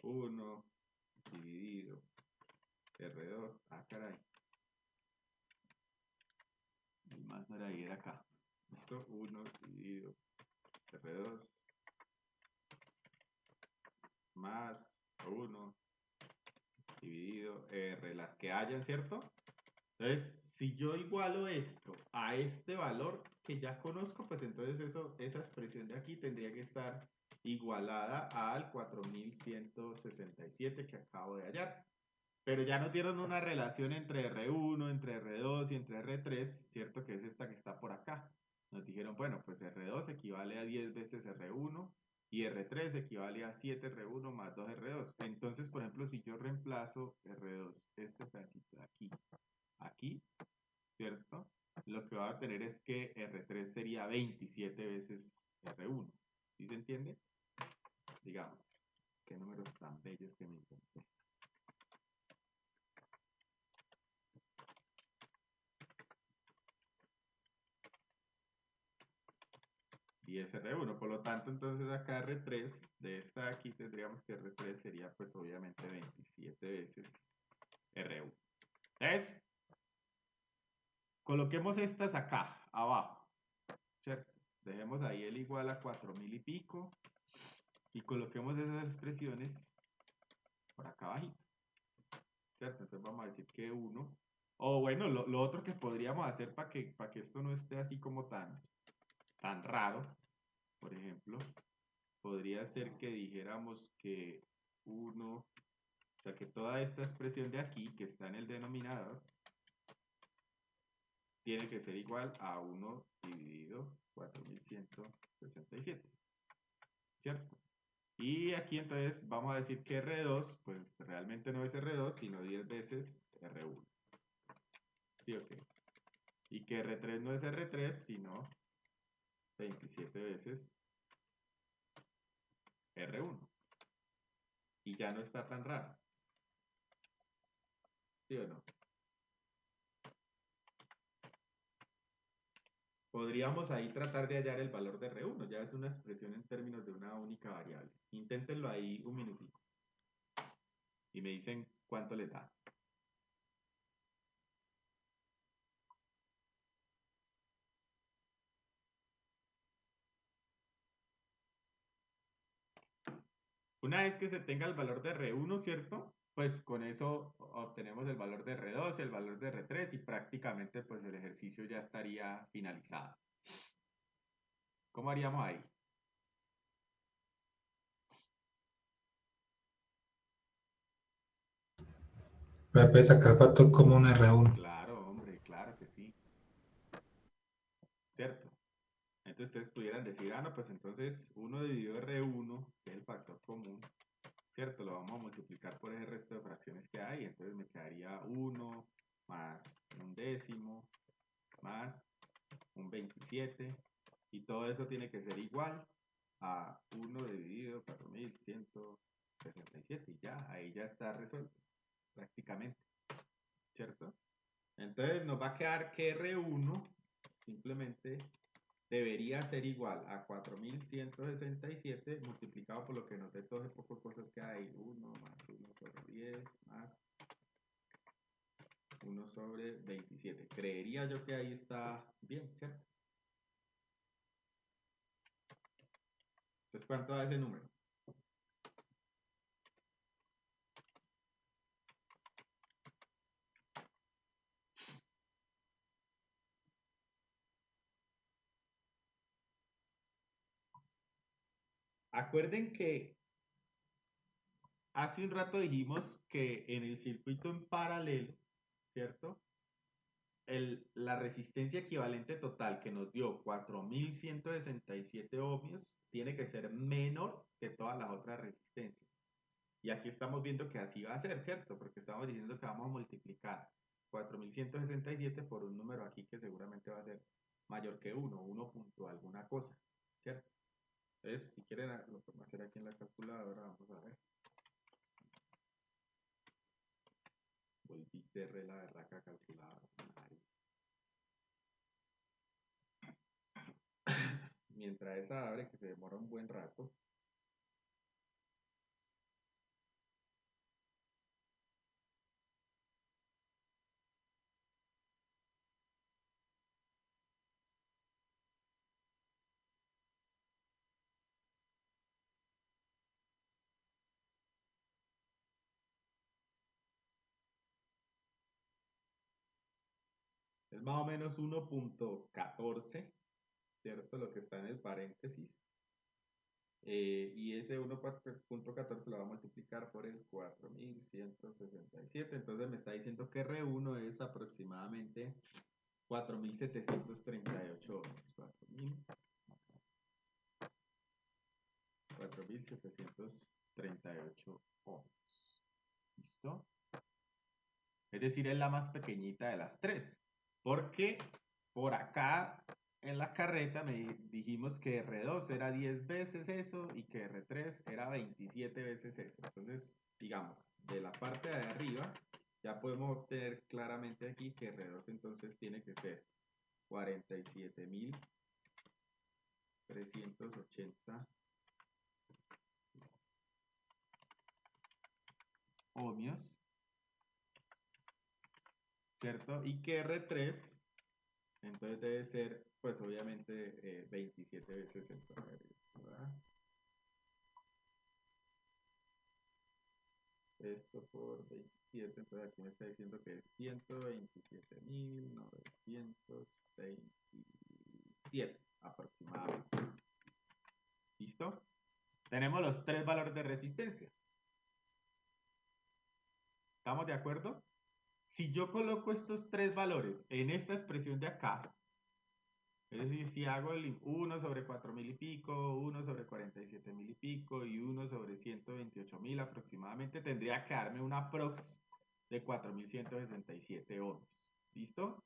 1 dividido R2. Ah, caray. El más no era ahí, era acá. Esto, 1 dividido R2 más 1 dividido R, las que hayan, ¿cierto? Entonces, si yo igualo esto a este valor que ya conozco, pues entonces esa expresión de aquí tendría que estar igualada al 4167 que acabo de hallar. Pero ya nos dieron una relación entre R1, entre R2 y entre R3, ¿cierto? Que es esta que está por acá. Nos dijeron, bueno, pues R2 equivale a 10 veces R1 y R3 equivale a 7 R1 más 2 R2. Entonces, por ejemplo, si yo reemplazo R2, este pedacito de aquí, ¿cierto? Lo que va a tener es que R3 sería 27 veces R1. ¿Sí se entiende? Digamos, qué números tan bellos que me inventé. 10 R1, por lo tanto, entonces acá R3, de esta de aquí tendríamos que R3 sería pues obviamente 27 veces R1. Entonces, coloquemos estas acá, abajo, ¿cierto? Dejemos ahí el igual a 4000 y pico y coloquemos esas expresiones por acá abajito, ¿cierto? Entonces vamos a decir que 1, o bueno, lo otro que podríamos hacer para que esto no esté así como tan raro, por ejemplo, podría ser que dijéramos que 1, o sea que toda esta expresión de aquí, que está en el denominador, tiene que ser igual a 1 dividido 4167, ¿cierto? Y aquí entonces vamos a decir que R2, pues realmente no es R2, sino 10 veces R1. ¿Sí o qué? Y que R3 no es R3, sino 27 veces R1. Y ya no está tan raro. ¿Sí o no? Podríamos ahí tratar de hallar el valor de R1, ya es una expresión en términos de una única variable. Inténtenlo ahí un minutito y me dicen cuánto les da. Una vez que se tenga el valor de R1, ¿cierto? Pues con eso obtenemos el valor de R2 y el valor de R3 y prácticamente pues el ejercicio ya estaría finalizado. ¿Cómo haríamos ahí? Me puede sacar factor común R1. Claro, hombre, claro que sí. ¿Cierto? Entonces ustedes pudieran decir, no, pues entonces 1 dividido R1, que es el factor común, ¿cierto? Lo vamos a multiplicar por el resto de fracciones que hay. Entonces me quedaría 1 más un décimo más un 27. Y todo eso tiene que ser igual a 1 dividido 4167. Y ya, ahí ya está resuelto prácticamente. ¿Cierto? Entonces nos va a quedar que R1 simplemente debería ser igual a 4167 multiplicado por lo que nos dé todo ese poco de cosas que hay. 1 más 1 sobre 10 más 1 sobre 27. Creería yo que ahí está bien, ¿cierto? Entonces, ¿cuánto da ese número? Acuerden que hace un rato dijimos que en el circuito en paralelo, ¿cierto? La resistencia equivalente total que nos dio 4167 ohmios tiene que ser menor que todas las otras resistencias. Y aquí estamos viendo que así va a ser, ¿cierto? Porque estamos diciendo que vamos a multiplicar 4167 por un número aquí que seguramente va a ser mayor que 1 punto alguna cosa, ¿cierto? Entonces, si quieren, lo podemos hacer aquí en la calculadora, vamos a ver. Volví, cerré la berraca calculadora. Mientras esa abre, que se demora un buen rato. Es más o menos 1.14, ¿cierto? Lo que está en el paréntesis. Y ese 1.14 lo va a multiplicar por el 4167. Entonces me está diciendo que R1 es aproximadamente 4738 ohms. 4738 ohms. ¿Listo? Es decir, es la más pequeñita de las tres. Porque por acá en la carreta me dijimos que R2 era 10 veces eso y que R3 era 27 veces eso. Entonces, digamos, de la parte de arriba ya podemos obtener claramente aquí que R2 entonces tiene que ser 47.380 ohmios, ¿cierto? Y que R3 entonces debe ser, pues obviamente, 27 veces el sobre eso, ¿verdad? Esto por 27, entonces aquí me está diciendo que es 127.927 aproximadamente. ¿Listo? Tenemos los tres valores de resistencia. ¿Estamos de acuerdo? Si yo coloco estos tres valores en esta expresión de acá, es decir, si hago el 1 sobre 4.000 y pico, 1 sobre 47.000 y pico y 1 sobre 128.000 aproximadamente, tendría que darme una prox de 4.167 ohms. ¿Listo?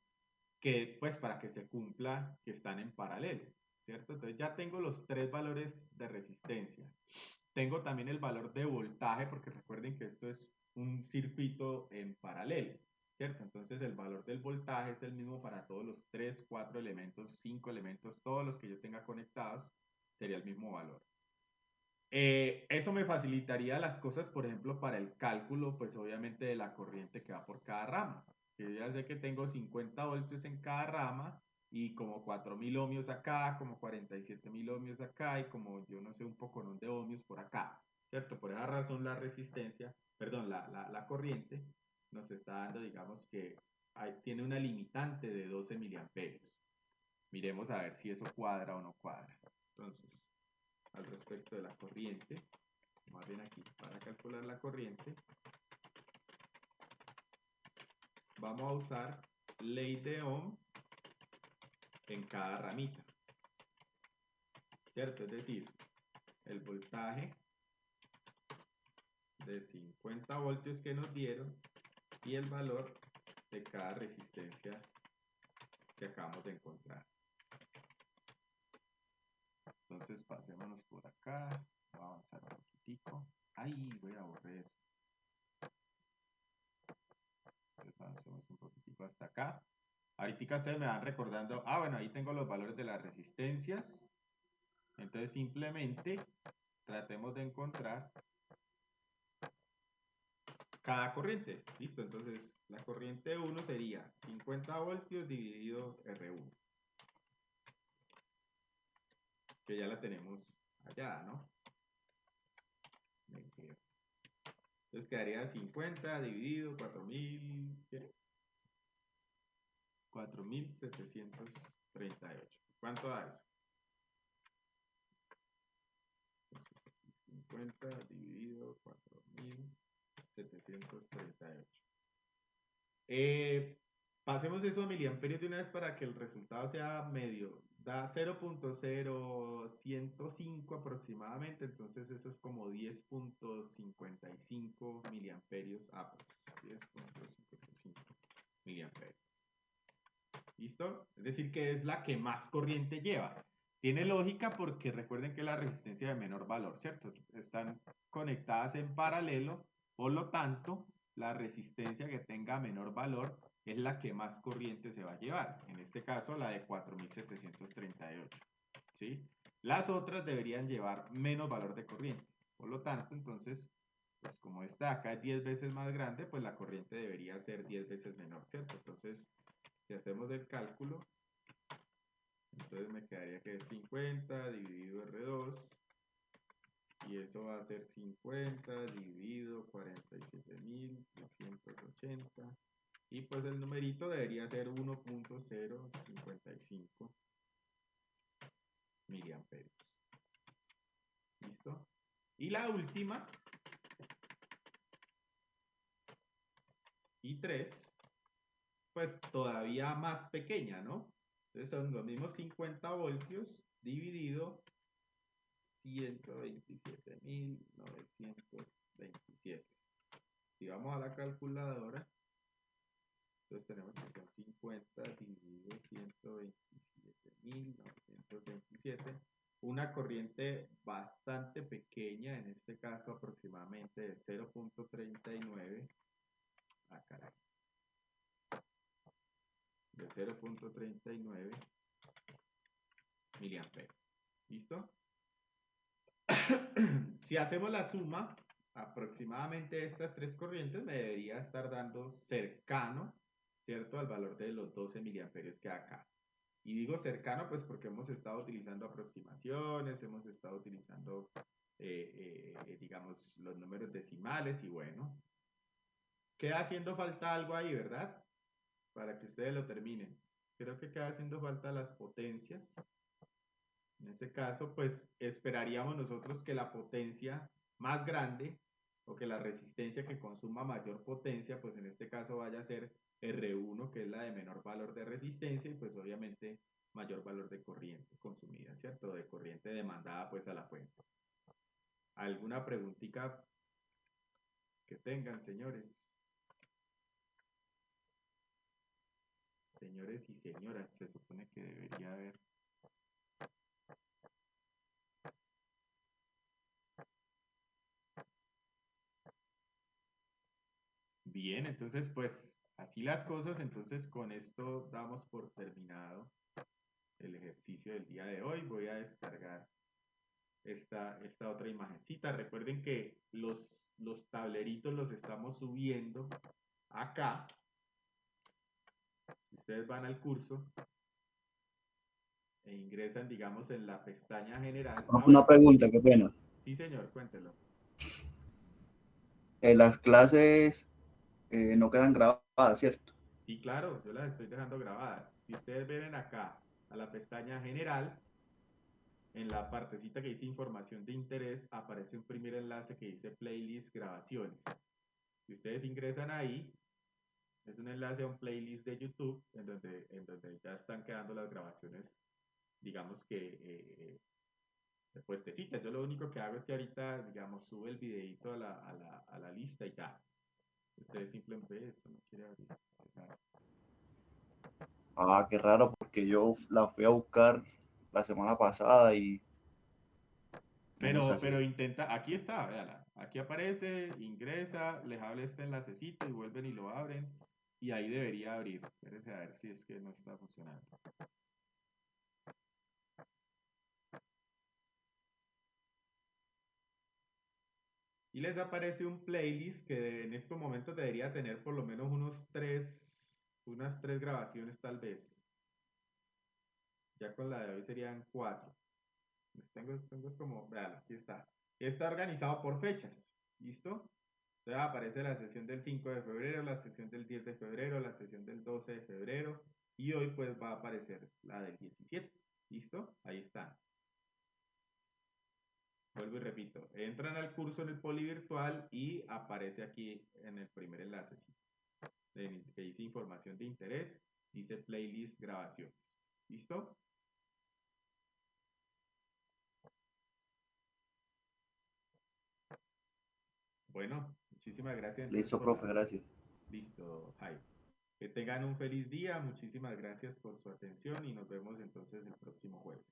Que pues para que se cumpla que están en paralelo, ¿cierto? Entonces ya tengo los tres valores de resistencia. Tengo también el valor de voltaje, porque recuerden que esto es un circuito en paralelo, ¿cierto? Entonces el valor del voltaje es el mismo para todos los 3, 4 elementos, 5 elementos, todos los que yo tenga conectados, sería el mismo valor. Eso me facilitaría las cosas, por ejemplo, para el cálculo, pues obviamente de la corriente que va por cada rama. Que yo ya sé que tengo 50 voltios en cada rama y como 4.000 ohmios acá, como 47.000 ohmios acá y como yo no sé, un poco de ohmios por acá, ¿cierto? Por esa razón la resistencia, perdón, la corriente nos está dando, digamos que tiene una limitante de 12 miliamperios. Miremos a ver si eso cuadra o no cuadra. Entonces, al respecto de la corriente, más bien aquí, para calcular la corriente, vamos a usar ley de Ohm en cada ramita, ¿cierto? Es decir, el voltaje de 50 voltios que nos dieron y el valor de cada resistencia que acabamos de encontrar. Entonces pasémonos por acá, voy a avanzar un poquitico. Ay, voy a borrar eso. Entonces avancemos un poquitico hasta acá. Ahorita ustedes me van recordando, bueno, ahí tengo los valores de las resistencias. Entonces simplemente tratemos de encontrar cada corriente. Listo, entonces la corriente 1 sería 50 voltios dividido R1. Que ya la tenemos allá, ¿no? Entonces quedaría 50 dividido 4000, ¿qué? 4738. ¿Cuánto da eso? 50 dividido 4738. Pasemos eso a miliamperios de una vez para que el resultado sea medio. Da 0.0105 aproximadamente, entonces eso es como 10.55 miliamperios aprox. 10.55 miliamperios. ¿Listo? Es decir, que es la que más corriente lleva. Tiene lógica porque recuerden que la resistencia de menor valor, ¿cierto? Están conectadas en paralelo, por lo tanto, la resistencia que tenga menor valor es la que más corriente se va a llevar. En este caso, la de 4738, ¿sí? Las otras deberían llevar menos valor de corriente. Por lo tanto, entonces, pues como esta acá es 10 veces más grande, pues la corriente debería ser 10 veces menor, ¿cierto? Entonces, si hacemos el cálculo, entonces me quedaría que es 50 dividido R2, y eso va a ser 50 dividido 47.380, y pues el numerito debería ser 1.055 miliamperios. ¿Listo? Y la última, y 3, pues todavía más pequeña, ¿no? Entonces son los mismos 50 voltios dividido 127.927. Si vamos a la calculadora, entonces tenemos que son 50 dividido 127.927. Una corriente bastante pequeña, en este caso aproximadamente de 0.39. Caray. De 0.39 miliamperios. ¿Listo? Si hacemos la suma, aproximadamente estas tres corrientes me debería estar dando cercano, ¿cierto?, al valor de los 12 miliamperios que hay acá. Y digo cercano pues porque hemos estado utilizando aproximaciones, hemos estado utilizando, digamos, los números decimales y bueno. Queda haciendo falta algo ahí, ¿verdad? Para que ustedes lo terminen. Creo que queda haciendo falta las potencias. En este caso, pues esperaríamos nosotros que la potencia más grande o que la resistencia que consuma mayor potencia, pues en este caso vaya a ser R1, que es la de menor valor de resistencia y pues obviamente mayor valor de corriente consumida, ¿cierto? De corriente demandada pues a la fuente. ¿Alguna preguntita que tengan, señores? Señores y señoras, se supone que debería haber. Bien, entonces pues así las cosas, entonces con esto damos por terminado el ejercicio del día de hoy. Voy a descargar esta otra imagencita. Recuerden que los tableritos los estamos subiendo acá. Ustedes van al curso e ingresan, digamos, en la pestaña general. Una pregunta, qué pena. Sí, señor, cuéntelo. Las clases no quedan grabadas, ¿cierto? Sí, claro, yo las estoy dejando grabadas. Si ustedes ven acá a la pestaña general, en la partecita que dice información de interés, aparece un primer enlace que dice playlist grabaciones. Si ustedes ingresan ahí, es un enlace a un playlist de YouTube en donde ya están quedando las grabaciones, digamos que puestecitas. Yo lo único que hago es que ahorita, digamos, sube el videito a la lista y ya. Ustedes simplemente ve, esto no quiere abrir. Ah, qué raro, porque yo la fui a buscar la semana pasada y no me Pero salió. intenta, aquí está, véala. Aquí aparece, ingresa, les habla este enlacecito y vuelven y lo abren. Y ahí debería abrir. Espérense a ver si es que no está funcionando. Y les aparece un playlist que en estos momentos debería tener por lo menos unas tres grabaciones tal vez. Ya con la de hoy serían 4. Tengo es como, vean, aquí está. Está organizado por fechas, ¿listo? Entonces aparece la sesión del 5 de febrero, la sesión del 10 de febrero, la sesión del 12 de febrero y hoy pues va a aparecer la del 17, ¿listo? Ahí está. Vuelvo y repito, entran al curso en el polivirtual y aparece aquí en el primer enlace, ¿sí? Que dice información de interés, dice playlist grabaciones, ¿listo? Bueno, muchísimas gracias entonces Listo, por profe, la... gracias. Listo, Jaime. Que tengan un feliz día, muchísimas gracias por su atención y nos vemos entonces el próximo jueves.